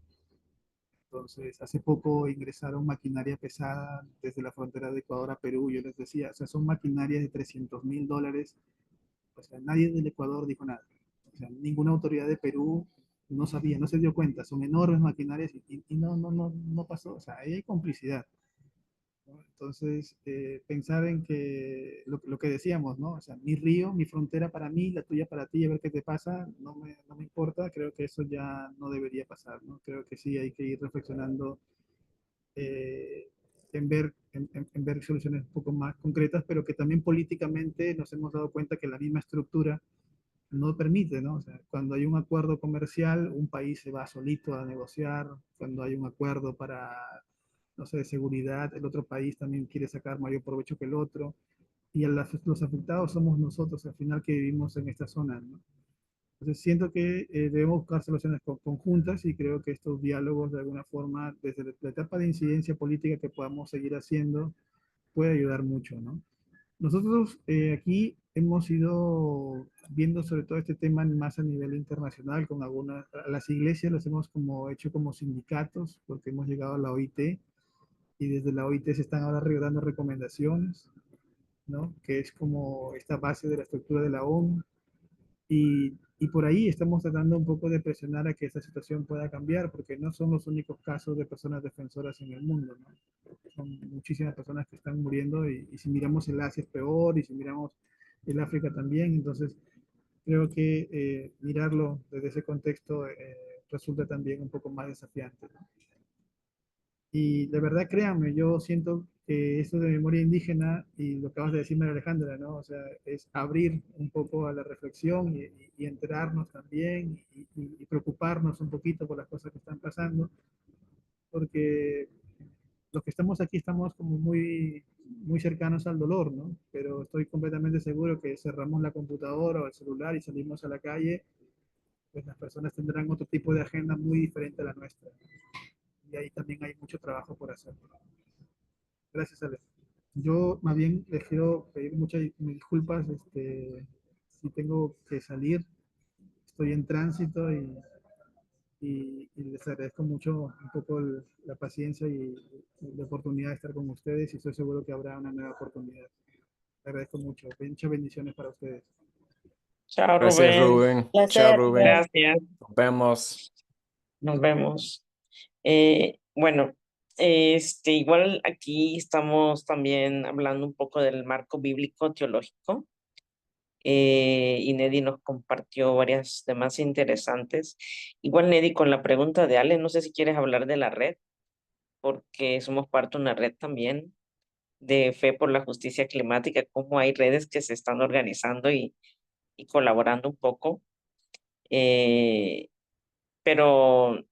Entonces, hace poco ingresaron maquinaria pesada desde la frontera de Ecuador a Perú, yo les decía, o sea, son maquinarias de $300.000, o sea, nadie del Ecuador dijo nada, o sea, ninguna autoridad de Perú no sabía, no se dio cuenta, son enormes maquinarias y no pasó, o sea, ahí hay complicidad, ¿no? Entonces, pensar en que lo que decíamos, ¿no? O sea, mi río, mi frontera para mí, la tuya para ti, a ver qué te pasa, no me importa, creo que eso ya no debería pasar, ¿no? Creo que sí hay que ir reflexionando en ver soluciones un poco más concretas, pero que también políticamente nos hemos dado cuenta que la misma estructura no permite, ¿no? O sea, cuando hay un acuerdo comercial, un país se va solito a negociar, cuando hay un acuerdo para, no sé, de seguridad, el otro país también quiere sacar mayor provecho que el otro, y los afectados somos nosotros al final que vivimos en esta zona, ¿no? Entonces siento que debemos buscar soluciones conjuntas y creo que estos diálogos de alguna forma, desde la etapa de incidencia política que podamos seguir haciendo, puede ayudar mucho, ¿no? Nosotros aquí hemos ido viendo sobre todo este tema más a nivel internacional con algunas, las iglesias las hemos como hecho como sindicatos porque hemos llegado a la OIT y desde la OIT se están ahora dando recomendaciones, ¿no? Que es como esta base de la estructura de la ONU y por ahí estamos tratando un poco de presionar a que esta situación pueda cambiar, porque no son los únicos casos de personas defensoras en el mundo, ¿no? Son muchísimas personas que están muriendo y si miramos el Asia es peor y si miramos el África también, entonces creo que mirarlo desde ese contexto resulta también un poco más desafiante, ¿no? Y de verdad, créanme, yo siento que esto de memoria indígena y lo que acabas de decir, María Alejandra, ¿no? O sea, es abrir un poco a la reflexión y enterarnos también y preocuparnos un poquito por las cosas que están pasando, porque los que estamos aquí estamos como muy cercanos al dolor, ¿no? Pero estoy completamente seguro que cerramos la computadora o el celular y salimos a la calle, pues las personas tendrán otro tipo de agenda muy diferente a la nuestra. Y ahí también hay mucho trabajo por hacer. Gracias, Ale. Yo más bien les quiero pedir muchas disculpas, si tengo que salir, estoy en tránsito y les agradezco mucho un poco la paciencia y la oportunidad de estar con ustedes y estoy seguro que habrá una nueva oportunidad. Les agradezco mucho. Muchas bendiciones para ustedes. Chao, Gracias, Rubén. Rubén. Chao, Placer, Rubén. Rubén. Gracias. Nos vemos. Nos vemos. Bueno, igual aquí estamos también hablando un poco del marco bíblico teológico. Y Nedi nos compartió varias temas interesantes. Igual Nedi, con la pregunta de Ale, no sé si quieres hablar de la red, porque somos parte de una red también de Fe por la Justicia Climática, cómo hay redes que se están organizando y colaborando un poco. Pero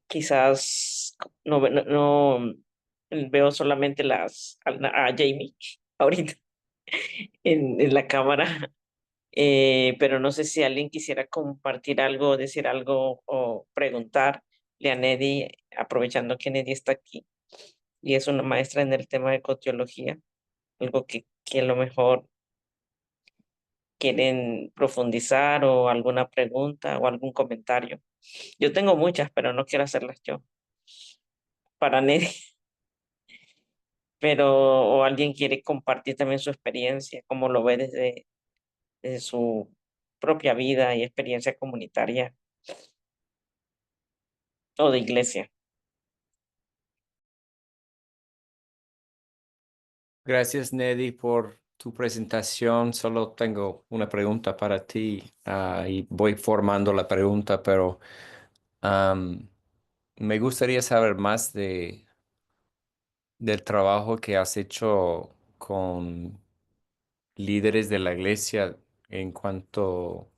quizás no veo solamente a Jamie ahorita en la cámara. Pero no sé si alguien quisiera compartir algo, decir algo o preguntarle a Nedi, aprovechando que Nedi está aquí y es una maestra en el tema de ecoteología, algo que a lo mejor quieren profundizar o alguna pregunta o algún comentario. Yo tengo muchas, pero no quiero hacerlas yo para Nedi, pero o alguien quiere compartir también su experiencia, cómo lo ve desde su propia vida y experiencia comunitaria o de iglesia. Gracias, Neddy, por tu presentación. Solo tengo una pregunta para ti, y voy formando la pregunta, pero am, me gustaría saber más del trabajo que has hecho con líderes de la iglesia en cuanto, o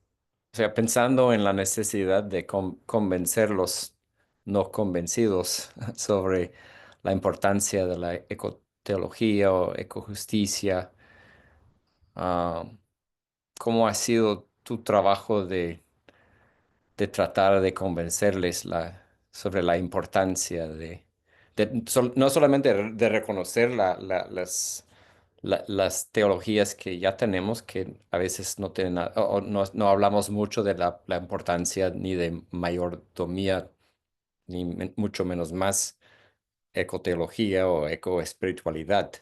sea, pensando en la necesidad de convencer los no convencidos sobre la importancia de la ecoteología o ecojusticia. Ah, ¿Cómo ha sido tu trabajo de tratar de convencerles sobre la importancia no solamente de reconocer las teologías que ya tenemos, que a veces no tienen, o no hablamos mucho de la importancia ni de mayordomía, ni mucho menos más ecoteología o ecoespiritualidad?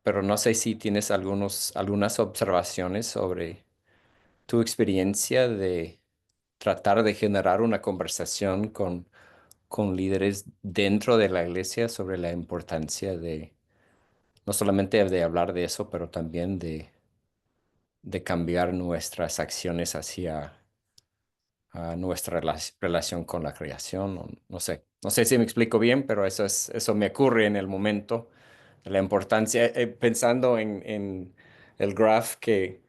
Pero no sé si tienes algunas observaciones sobre tu experiencia de tratar de generar una conversación con líderes dentro de la iglesia sobre la importancia de no solamente de hablar de eso, pero también de cambiar nuestras acciones hacia nuestra relación con la creación. No sé si me explico bien, pero eso me ocurre en el momento. La importancia, pensando en el graph que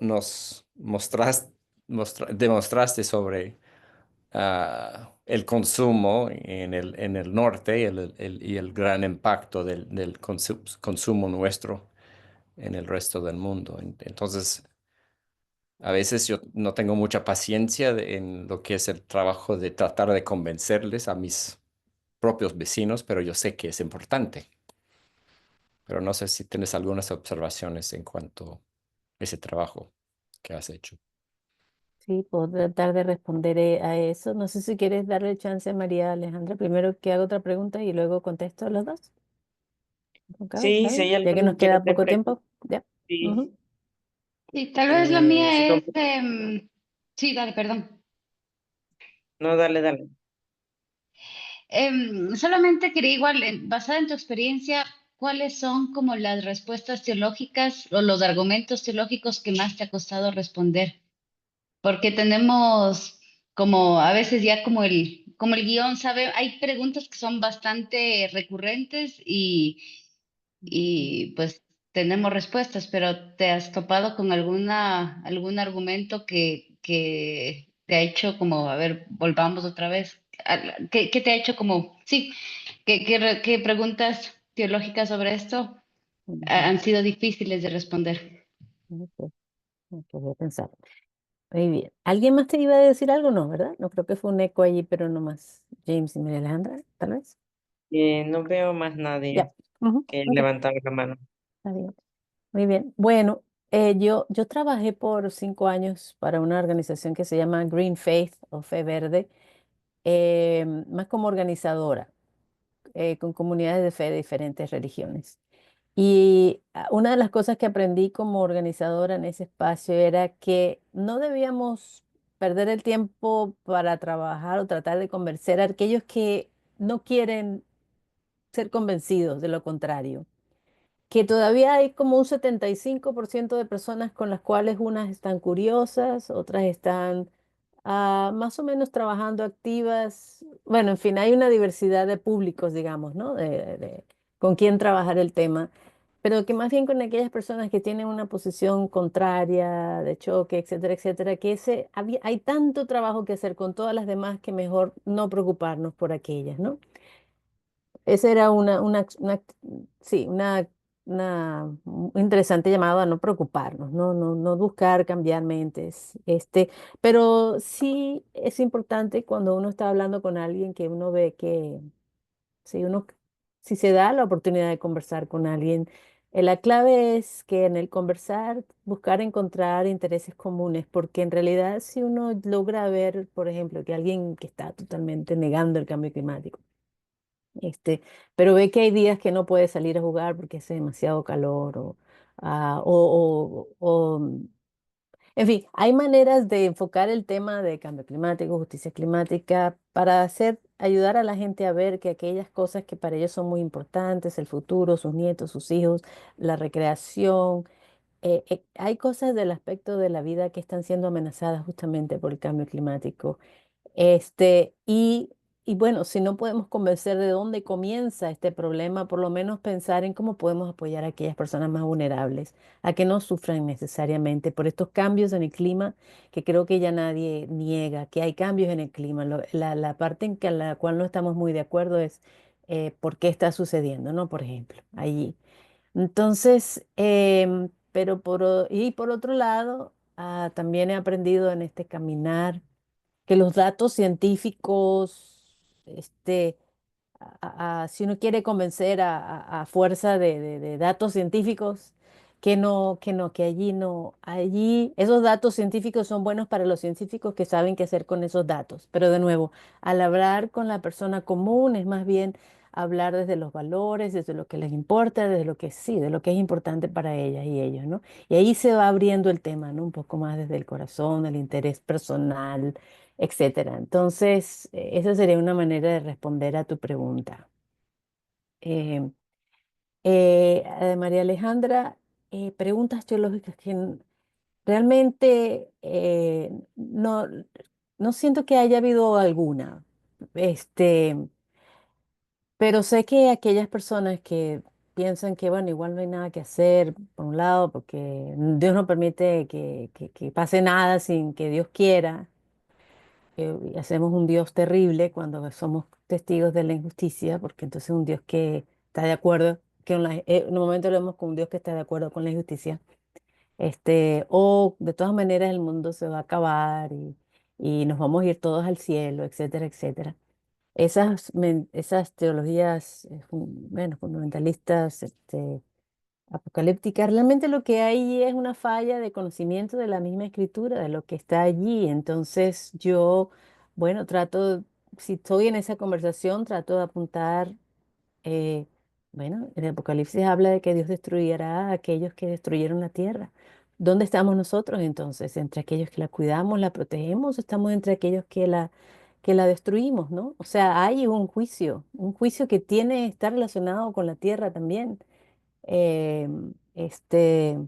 nos demostraste sobre el consumo en el norte y el gran impacto del consumo nuestro en el resto del mundo. Entonces, a veces yo no tengo mucha paciencia en lo que es el trabajo de tratar de convencerles a mis propios vecinos, pero yo sé que es importante. Pero no sé si tienes algunas observaciones en cuanto a ese trabajo que has hecho. Sí, puedo tratar de responder a eso. No sé si quieres darle chance a María Alejandra primero que haga otra pregunta y luego contesto a los dos. ¿Ok? Sí, ¿Está si hay bien? Ya que alguno nos que quiera queda hacer poco tiempo. preguntas, Ya. sí, Ujú. Y tal vez la su mía es, nombre. sí, dale, perdón. No, dale, dale. Solamente quería igual, basada en tu experiencia, ¿cuáles son como las respuestas teológicas o los argumentos teológicos que más te ha costado responder? Porque tenemos como a veces ya como el guión, ¿sabe? Hay preguntas que son bastante recurrentes y pues tenemos respuestas, pero ¿te has topado con algún argumento que te ha hecho como, a ver, volvamos otra vez? ¿Qué te ha hecho como, sí, qué preguntas teológicas sobre esto Ujú. han sido difíciles de responder? Ok, ok, voy a pensar. Muy bien. ¿Alguien más te iba a decir algo? No, ¿verdad? No creo que fue un eco allí, pero no más. James y María Alejandra, tal vez. No veo más nadie Ya. Ujú, que ok, levantara la mano. está bien. Muy bien. Bueno, yo trabajé por 5 años para una organización que se llama Green Faith o Fe Verde, más como organizadora, con comunidades de fe de diferentes religiones. Y una de las cosas que aprendí como organizadora en ese espacio era que no debíamos perder el tiempo para trabajar o tratar de convencer a aquellos que no quieren ser convencidos de lo contrario. Que todavía hay como un 75% de personas con las cuales unas están curiosas, otras están más o menos trabajando activas. Bueno, en fin, hay una diversidad de públicos, digamos, ¿no? Con quién trabajar el tema, pero que más bien con aquellas personas que tienen una posición contraria, de choque, etcétera, etcétera, que hay tanto trabajo que hacer con todas las demás que mejor no preocuparnos por aquellas, ¿no? Esa era sí, un interesante llamado a no preocuparnos, no buscar cambiar mentes. Pero sí es importante cuando uno está hablando con alguien que uno ve que si se da la oportunidad de conversar con alguien, la clave es que en el conversar buscar encontrar intereses comunes, porque en realidad si uno logra ver, por ejemplo, que alguien que está totalmente negando el cambio climático, pero ve que hay días que no puede salir a jugar porque hace demasiado calor en fin, hay maneras de enfocar el tema de cambio climático, justicia climática, para ayudar a la gente a ver que aquellas cosas que para ellos son muy importantes, el futuro, sus nietos, sus hijos, la recreación, hay cosas del aspecto de la vida que están siendo amenazadas justamente por el cambio climático. Este, y, y bueno, si no podemos convencer de dónde comienza este problema, por lo menos pensar en cómo podemos apoyar a aquellas personas más vulnerables, a que no sufran necesariamente por estos cambios en el clima, que creo que ya nadie niega que hay cambios en el clima. La parte la cual no estamos muy de acuerdo es por qué está sucediendo, ¿no? Por ejemplo, allí. Entonces, pero y por otro lado, también he aprendido en este caminar que los datos científicos, si uno quiere convencer a fuerza de datos científicos, que allí no, allí esos datos científicos son buenos para los científicos que saben qué hacer con esos datos. Pero de nuevo, al hablar con la persona común es más bien hablar desde los valores, desde lo que les importa, desde lo que sí, de lo que es importante para ellas y ellos, ¿no? Y ahí se va abriendo el tema, ¿no? Un poco más desde el corazón, el interés personal, etcétera. Entonces, esa sería una manera de responder a tu pregunta. Eh, María Alejandra, preguntas teológicas que realmente no siento que haya habido alguna. Este, pero sé que aquellas personas que piensan que, bueno, igual no hay nada que hacer, por un lado, porque Dios no permite que pase nada sin que Dios quiera, y hacemos un Dios terrible cuando somos testigos de la injusticia, porque entonces un Dios que está de acuerdo, en un momento lo vemos como un Dios que está de acuerdo con la injusticia, o de todas maneras el mundo se va a acabar y nos vamos a ir todos al cielo, etcétera, etcétera. Esas teologías, bueno, fundamentalistas, apocalípticas, realmente lo que hay es una falla de conocimiento de la misma escritura, de lo que está allí. Entonces yo, bueno, si estoy en esa conversación, trato de apuntar, eh, bueno, el Apocalipsis habla de que Dios destruirá a aquellos que destruyeron la tierra. ¿Dónde estamos nosotros entonces? ¿Entre aquellos que la cuidamos, la protegemos, o estamos entre aquellos que la destruimos, ¿no? O sea, hay un juicio que está relacionado con la tierra también. Eh, este,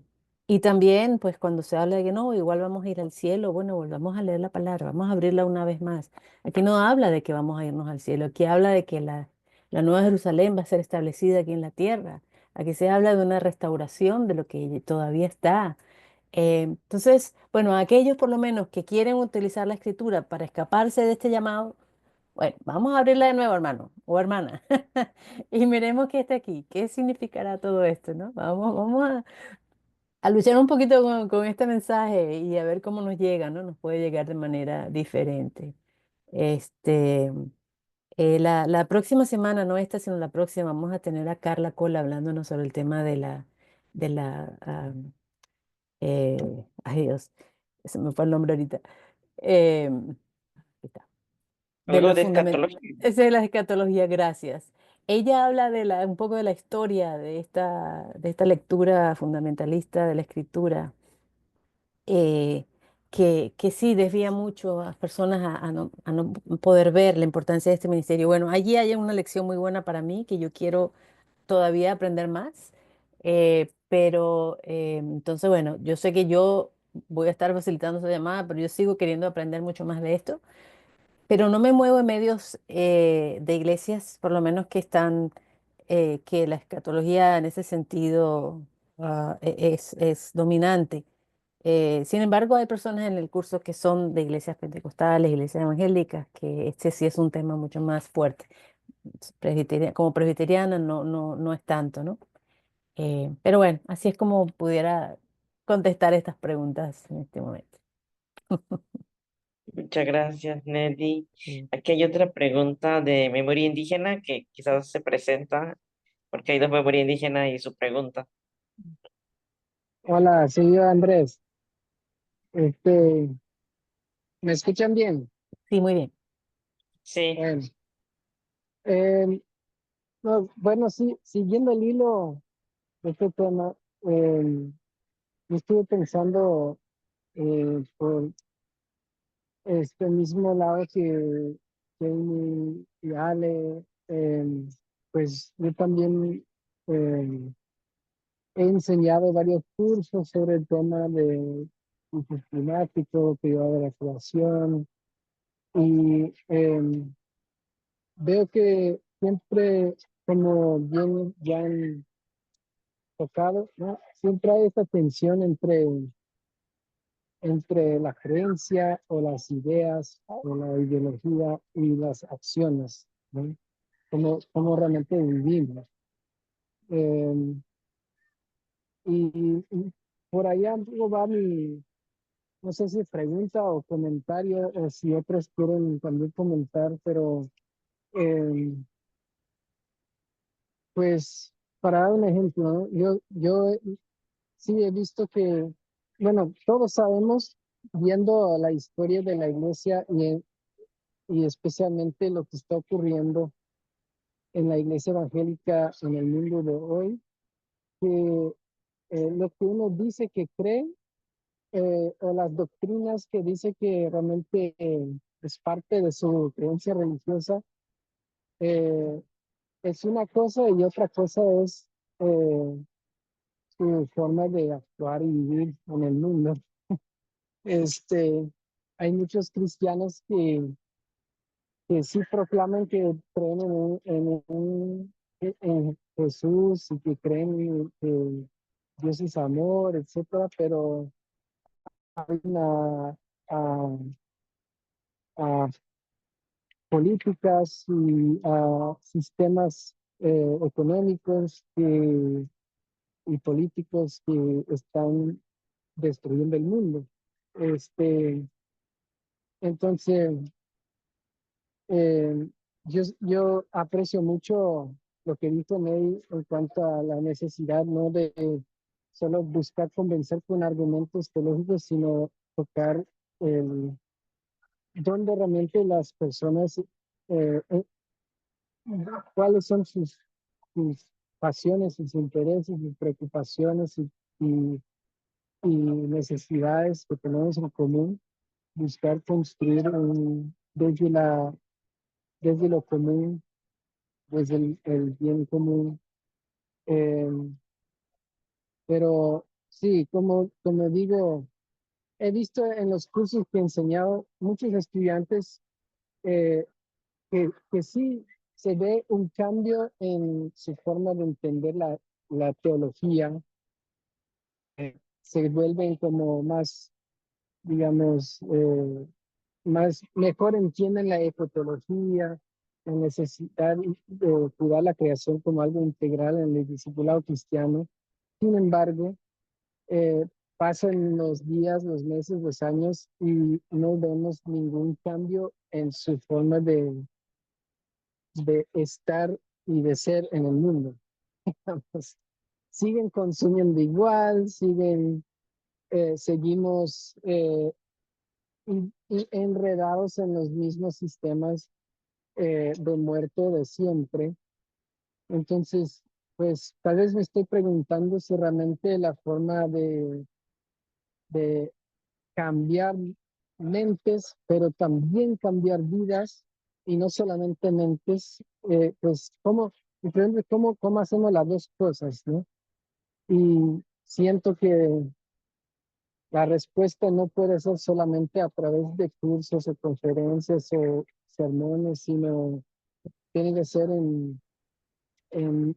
y también, pues cuando se habla de que no, igual vamos a ir al cielo, bueno, volvamos a leer la palabra, vamos a abrirla una vez más. Aquí no habla de que vamos a irnos al cielo, aquí habla de que la Nueva Jerusalén va a ser establecida aquí en la tierra. Aquí se habla de una restauración de lo que todavía está. Entonces, bueno, aquellos por lo menos que quieren utilizar la escritura para escaparse de este llamado, bueno, vamos a abrirla de nuevo, hermano o hermana, y miremos qué está aquí, qué significará todo esto, ¿no? Vamos a luchar un poquito con este mensaje y a ver cómo nos llega, ¿no? Nos puede llegar de manera diferente. Este, la próxima semana, no esta, sino la próxima, vamos a tener a Carla Cola hablándonos sobre el tema eh, ay Dios, se me fue el nombre ahorita. Aquí está. De Algo los de fundamentos. escatología. Esa es la escatología, gracias. Ella habla un poco de la historia de esta lectura fundamentalista de la escritura, eh, que sí desvía mucho a las personas a no poder ver la importancia de este ministerio. Bueno, allí hay una lección muy buena para mí que yo quiero todavía aprender más. Pero entonces, bueno, yo sé que yo voy a estar facilitando esa llamada, pero yo sigo queriendo aprender mucho más de esto. Pero no me muevo en medios de iglesias, por lo menos que están, que la escatología en ese sentido es dominante. Sin embargo, hay personas en el curso que son de iglesias pentecostales, iglesias evangélicas, que este sí es un tema mucho más fuerte. Como presbiteriana no es tanto, ¿no? Pero bueno, así es como pudiera contestar estas preguntas en este momento. Muchas gracias, Nelly. Sí. Aquí hay otra pregunta de memoria indígena que quizás se presenta, porque hay dos memoria indígena y su pregunta. Hola, señor Andrés. Este, ¿Me escuchan bien? Sí, muy bien. Sí, Bueno, em, no, bueno, sí, siguiendo el hilo de este tema, yo estuve pensando por este mismo lado que Amy y Ale, pues yo también em, he enseñado varios cursos sobre el tema de cambio climático, cuidado de la creación, y veo que siempre, como bien ya han tocado, ¿no? Siempre hay esta tensión entre la creencia o las ideas o la ideología y las acciones, ¿no? Cómo realmente vivimos. Eh, y por allá va mi, no sé si pregunta o comentario, o si otros quieren también comentar, pero eh, pues para dar un ejemplo, ¿no? Yo sí he visto que, bueno, todos sabemos, viendo la historia de la iglesia y especialmente lo que está ocurriendo en la iglesia evangélica en el mundo de hoy, que lo que uno dice que cree, o las doctrinas que dice que realmente es parte de su creencia religiosa, eh, es una cosa y otra cosa es su forma de actuar y vivir en el mundo. Hay muchos cristianos que sí proclaman que creen en Jesús y que creen que Dios es amor, etcétera, pero hay a políticas y a sistemas económicos y políticos que están destruyendo el mundo. Este, entonces, Eh, yo aprecio mucho lo que dijo Ney en cuanto a la necesidad no de solo buscar convencer con argumentos teológicos, sino tocar el, dónde realmente las personas, eh, eh, cuáles son sus pasiones, sus intereses, sus preocupaciones y, y necesidades que tenemos en común, buscar construir desde lo común, desde el bien común. Eh, pero sí, como digo, he visto en los cursos que he enseñado muchos estudiantes eh, que sí se ve un cambio en su forma de entender la teología. Se vuelven como más, digamos, mejor entienden la ecoteología, la necesidad de cuidar la creación como algo integral en el discipulado cristiano. Sin embargo, eh, pasan los días, los meses, los años y no vemos ningún cambio en su forma de estar y de ser en el mundo. Pues, siguen consumiendo igual, seguimos y enredados en los mismos sistemas de muerte de siempre. Entonces, pues tal vez me estoy preguntando si realmente la forma de cambiar mentes, pero también cambiar vidas y no solamente mentes, pues cómo hacemos las dos cosas, ¿no? Y siento que la respuesta no puede ser solamente a través de cursos o conferencias o sermones, sino tiene que ser en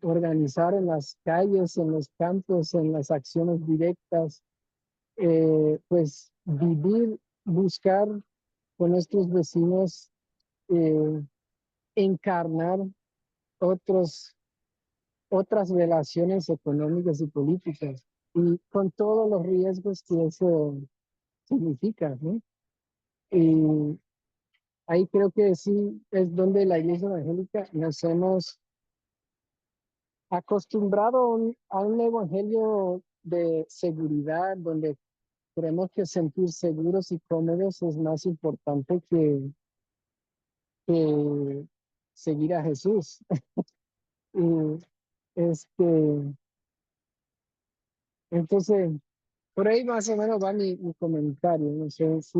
organizar en las calles, en los campos, en las acciones directas, pues vivir, buscar con nuestros vecinos, encarnar otros, otras relaciones económicas y políticas, y con todos los riesgos que eso significa, ¿no? Y ahí creo que sí es donde la Iglesia Evangélica nos hemos acostumbrado a un evangelio de seguridad, donde creemos que sentir seguros y cómodos es más importante que seguir a Jesús. Y este, entonces, por ahí más o menos va mi comentario. No sé si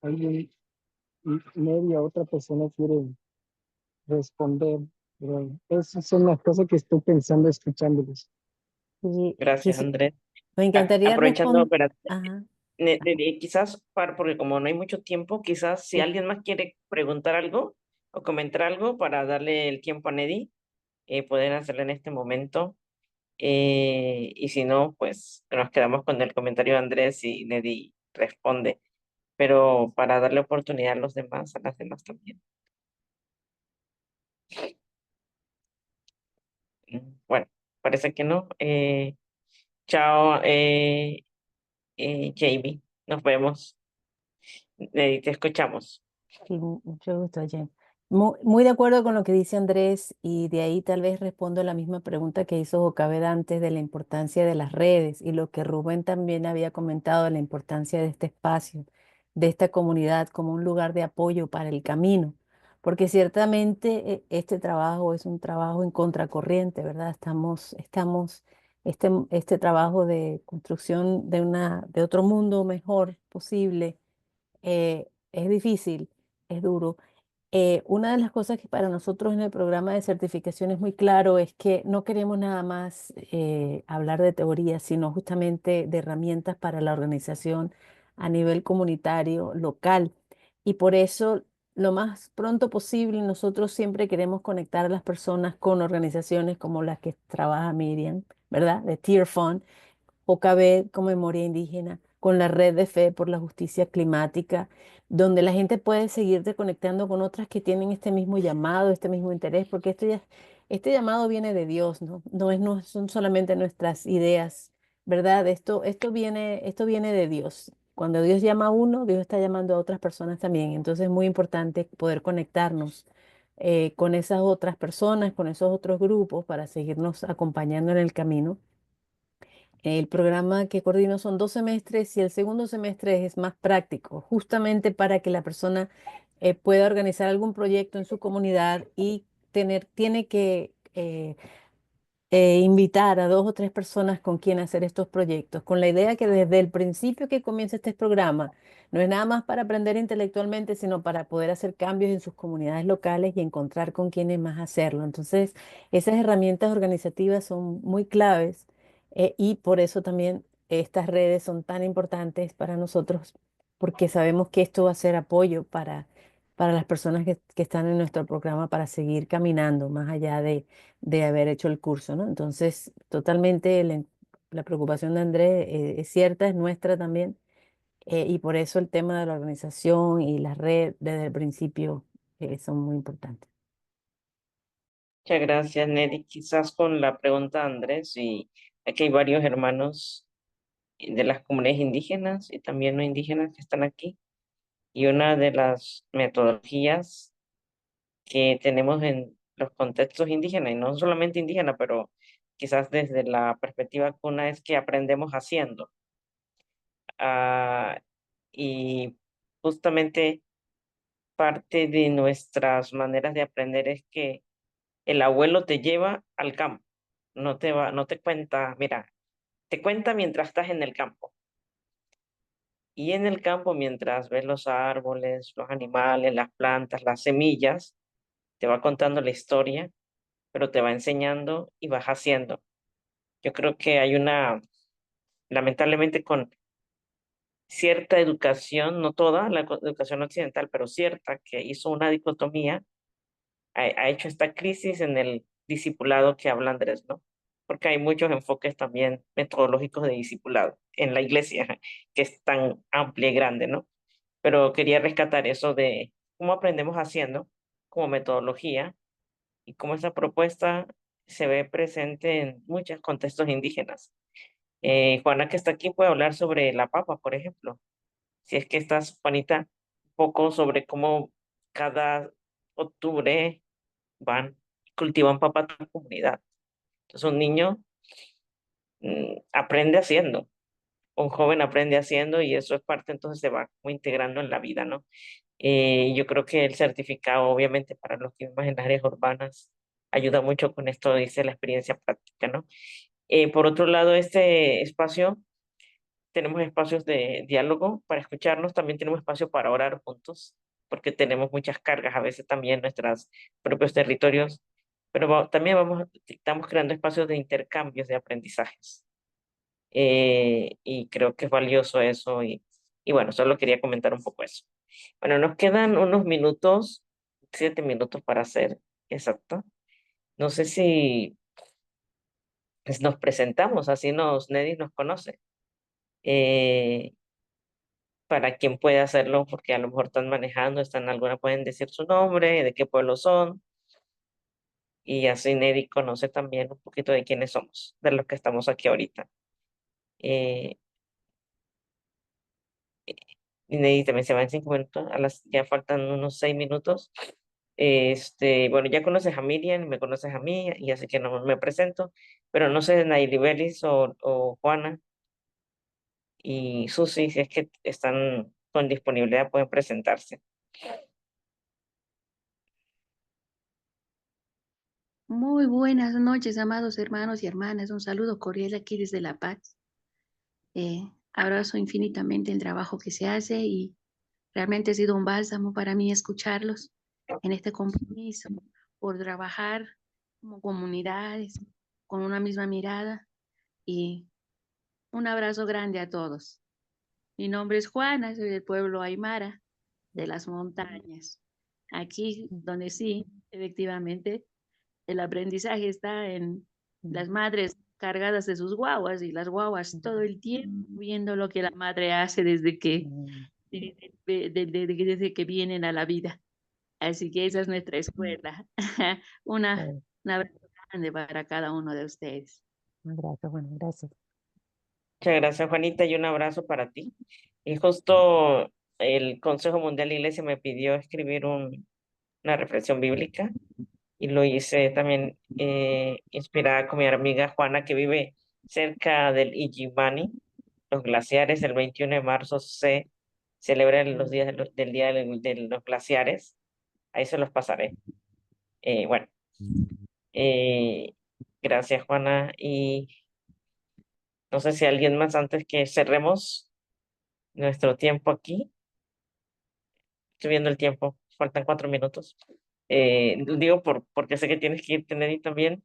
alguien, media otra persona quiere responder, pero esas son las cosas que estoy pensando escuchándolos. Y Gracias, Andrés. me encantaría Aprovechando, responder. espérate, Ajá. quizás, porque como no hay mucho tiempo, quizás si Sí. alguien más quiere preguntar algo o comentar algo para darle el tiempo a Neddy, pueden hacerlo en este momento. Y si no, pues nos quedamos con el comentario de Andrés y Neddy responde. Pero para darle oportunidad a los demás, a las demás también. Bueno, parece que no. Chao, Jamie. Nos vemos. Te escuchamos. Sí, mucho gusto, Jen. Muy de acuerdo con lo que dice Andrés, y de ahí tal vez respondo la misma pregunta que hizo Jocabed antes de la importancia de las redes, y lo que Rubén también había comentado de la importancia de este espacio, de esta comunidad como un lugar de apoyo para el camino, porque ciertamente este trabajo es un trabajo en contracorriente, ¿verdad? Este trabajo de construcción de otro mundo mejor posible, es difícil, es duro. Una de las cosas que para nosotros en el programa de certificación es muy claro es que no queremos nada más hablar de teoría, sino justamente de herramientas para la organización a nivel comunitario, local. Y por eso, lo más pronto posible, nosotros siempre queremos conectar a las personas con organizaciones como las que trabaja Miriam, ¿verdad? De Tear Fund, OKB con Memoria Indígena, con la Red de Fe por la Justicia Climática, donde la gente puede seguirte conectando con otras que tienen este mismo llamado, este mismo interés, porque este llamado viene de Dios, ¿no? No son solamente nuestras ideas, ¿verdad? Esto viene de Dios. Cuando Dios llama a uno, Dios está llamando a otras personas también. Entonces es muy importante poder conectarnos con esas otras personas, con esos otros grupos, para seguirnos acompañando en el camino. El programa que coordino son 2 semestres, y el segundo semestre es más práctico, justamente para que la persona pueda organizar algún proyecto en su comunidad y tiene que invitar a 2 o 3 personas con quien hacer estos proyectos, con la idea que desde el principio que comienza este programa no es nada más para aprender intelectualmente, sino para poder hacer cambios en sus comunidades locales y encontrar con quienes más hacerlo. Entonces, esas herramientas organizativas son muy claves, y por eso también estas redes son tan importantes para nosotros, porque sabemos que esto va a ser apoyo para las personas que están en nuestro programa para seguir caminando más allá de haber hecho el curso, ¿no? Entonces, totalmente la preocupación de Andrés es cierta, es nuestra también, y por eso el tema de la organización y la red desde el principio son muy importantes. Muchas gracias, Neddy. Quizás con la pregunta de Andrés, y aquí hay varios hermanos de las comunidades indígenas y también no indígenas que están aquí. Y una de las metodologías que tenemos en los contextos indígenas, y no solamente indígenas, pero quizás desde la perspectiva cuna, es que aprendemos haciendo. Ah, y justamente parte de nuestras maneras de aprender es que el abuelo te lleva al campo, no te cuenta, mira, te cuenta mientras estás en el campo. Y en el campo, mientras ves los árboles, los animales, las plantas, las semillas, te va contando la historia, pero te va enseñando y vas haciendo. Yo creo que hay lamentablemente con cierta educación, no toda la educación occidental, pero cierta, que hizo una dicotomía, ha hecho esta crisis en el discipulado que habla Andrés, ¿no? Porque hay muchos enfoques también metodológicos de discipulado en la iglesia, que es tan amplia y grande, ¿no? Pero quería rescatar eso de cómo aprendemos haciendo como metodología y cómo esa propuesta se ve presente en muchos contextos indígenas. Juana, que está aquí, puede hablar sobre la papa, por ejemplo. Si es que estás, Juanita, un poco sobre cómo cada octubre van y cultivan papa en tu comunidad. Entonces, un niño aprende haciendo, un joven aprende haciendo y eso es parte, entonces se va como integrando en la vida, ¿no? Yo creo que el certificado, obviamente, para los que viven en áreas urbanas, ayuda mucho con esto, dice la experiencia práctica, ¿no? Por otro lado, este espacio, tenemos espacios de diálogo para escucharnos, también tenemos espacio para orar juntos, porque tenemos muchas cargas, a veces también en nuestros propios territorios, pero también estamos creando espacios de intercambios de aprendizajes. Y creo que es valioso eso y bueno, solo quería comentar un poco eso. Bueno, nos quedan unos minutos, 7 minutos para hacer exacto. No sé si pues, nos presentamos, así Neddy nos conoce. Eh, para quien pueda hacerlo, porque a lo mejor están manejando, están alguna, pueden decir su nombre, de qué pueblo son, y así Neddy conoce también un poquito de quiénes somos, de los que estamos aquí ahorita. Eh, y Neddy también se va en 5 minutos, ya faltan unos 6 minutos. Bueno, ya conoces a Miriam, me conoces a mí, y así que no me presento, pero no sé, Nayeli Belis o Juana y Susi, si es que están con disponibilidad, pueden presentarse. Muy buenas noches, amados hermanos y hermanas. Un saludo cordial aquí desde La Paz. Abrazo infinitamente el trabajo que se hace y realmente ha sido un bálsamo para mí escucharlos en este compromiso por trabajar como comunidades con una misma mirada y un abrazo grande a todos. Mi nombre es Juana, soy del pueblo Aymara de las montañas. Aquí donde sí, efectivamente, el aprendizaje está en las madres cargadas de sus guaguas y las guaguas todo el tiempo viendo lo que la madre hace desde que vienen a la vida. Así que esa es nuestra escuela. Un abrazo grande para cada uno de ustedes. Un abrazo, bueno, gracias. Muchas gracias, Juanita, y un abrazo para ti. Y justo el Consejo Mundial de la Iglesia me pidió escribir una reflexión bíblica y lo hice también inspirada con mi amiga Juana que vive cerca del Illimani, los glaciares. El 21 de marzo se celebran los días del Día de los Glaciares. Ahí se los pasaré. Bueno, eh, gracias, Juana. Y no sé si alguien más antes que cerremos nuestro tiempo aquí. Estoy viendo el tiempo, faltan 4 minutos. Digo porque sé que tienes que ir, Neddy, también,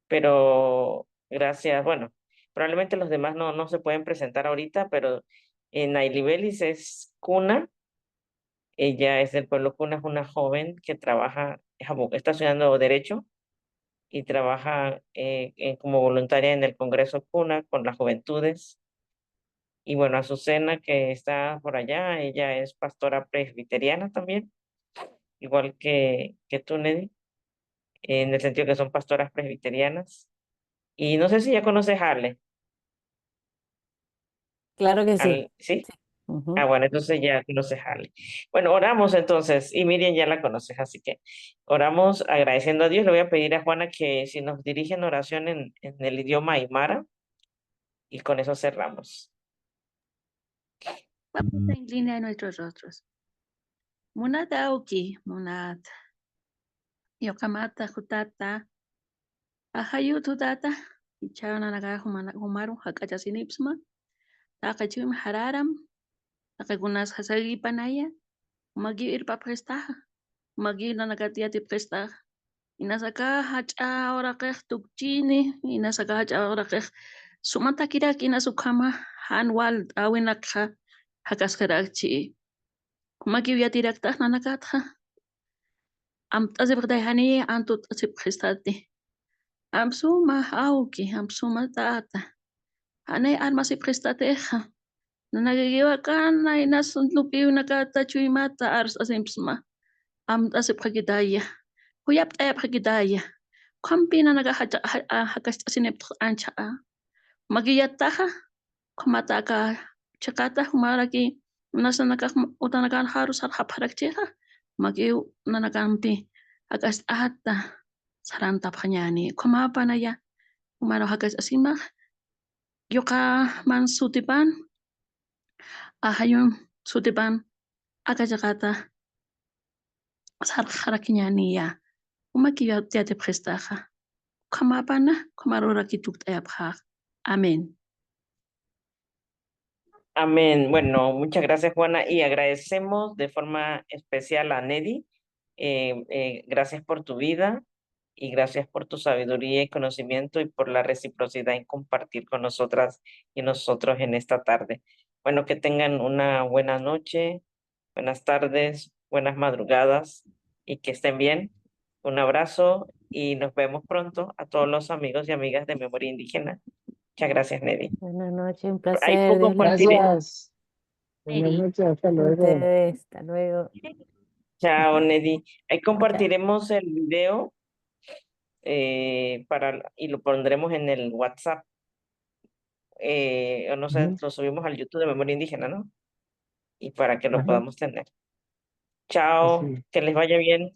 pero gracias. Bueno, probablemente los demás no se pueden presentar ahorita, pero Nayeli Belis es Cuna. Ella es del pueblo Cuna, es una joven que trabaja, está estudiando Derecho y trabaja como voluntaria en el Congreso Cuna con las juventudes. Y bueno, Azucena, que está por allá, ella es pastora presbiteriana también, igual que tú, Neddy, en el sentido que son pastoras presbiterianas. Y no sé si ya conoces a Ale. Claro que sí. ¿Sí? Ujú. Bueno, entonces ya conoces a Ale. Bueno, oramos entonces, y Miriam ya la conoces, así que oramos agradeciendo a Dios. Le voy a pedir a Juana que si nos dirige en oración en el idioma aymara, y con eso cerramos. Vamos a inclinar nuestros rostros. Munat auki, munat. Yokamata jutata. Ahayu tutata. Ichana naga humaru hakachasinipsma. Takachum hararam. Algunas hasagi panaya, magi irpa prestaja, magi nanakatiati prestaja. Inasaka hacha ora keh tukchini, inasaka hacha ora keh sumata kira kina sukama hanwal awinakha hakaskarachi. Magi viatirakta nanakatha. Am tazibrdayani antut prestati. Am suma auki, am suma tata. Ane armasi prestateja. Nanagigiwa kana inasun lupiw nakata chuimata ars asimpsma. Am asipagidaya. Huyap ayapagidaya. Kampina naga hakas asinep ancha. Magiyataha. Kumataka chakata humaraki. Nasa utanakan harus haparakcheha. Magiw nanakampi. Hakas ata. Sarantap kanyani. Kumapa na ya. Kumaro hakas asima. Yoka man sutipan. Ahayun sutipan. Akajakata. Harakinyani ya. Umakiya tiate prestaja. Kamapana, kumarora kituk tayapja. Amén. Amén. Bueno, muchas gracias, Juana, y agradecemos de forma especial a Nedi. Gracias por tu vida y gracias por tu sabiduría y conocimiento y por la reciprocidad en compartir con nosotras y nosotros en esta tarde. Bueno, que tengan una buena noche, buenas tardes, buenas madrugadas y que estén bien. Un abrazo y nos vemos pronto a todos los amigos y amigas de Memoria Indígena. Muchas gracias, Nedi. Buenas noches, un Ahí placer, Dios les compartiré. bendiga. Gracias. Buenas noches, hasta luego. Ustedes, hasta luego. Chao, Nedi. Ahí Chao. compartiremos el video y lo pondremos en el WhatsApp. O no sé, Ujú. lo subimos al YouTube de Memoria Indígena, ¿no? Y para que lo Ajá, podamos tener. Chao, así. que les vaya bien.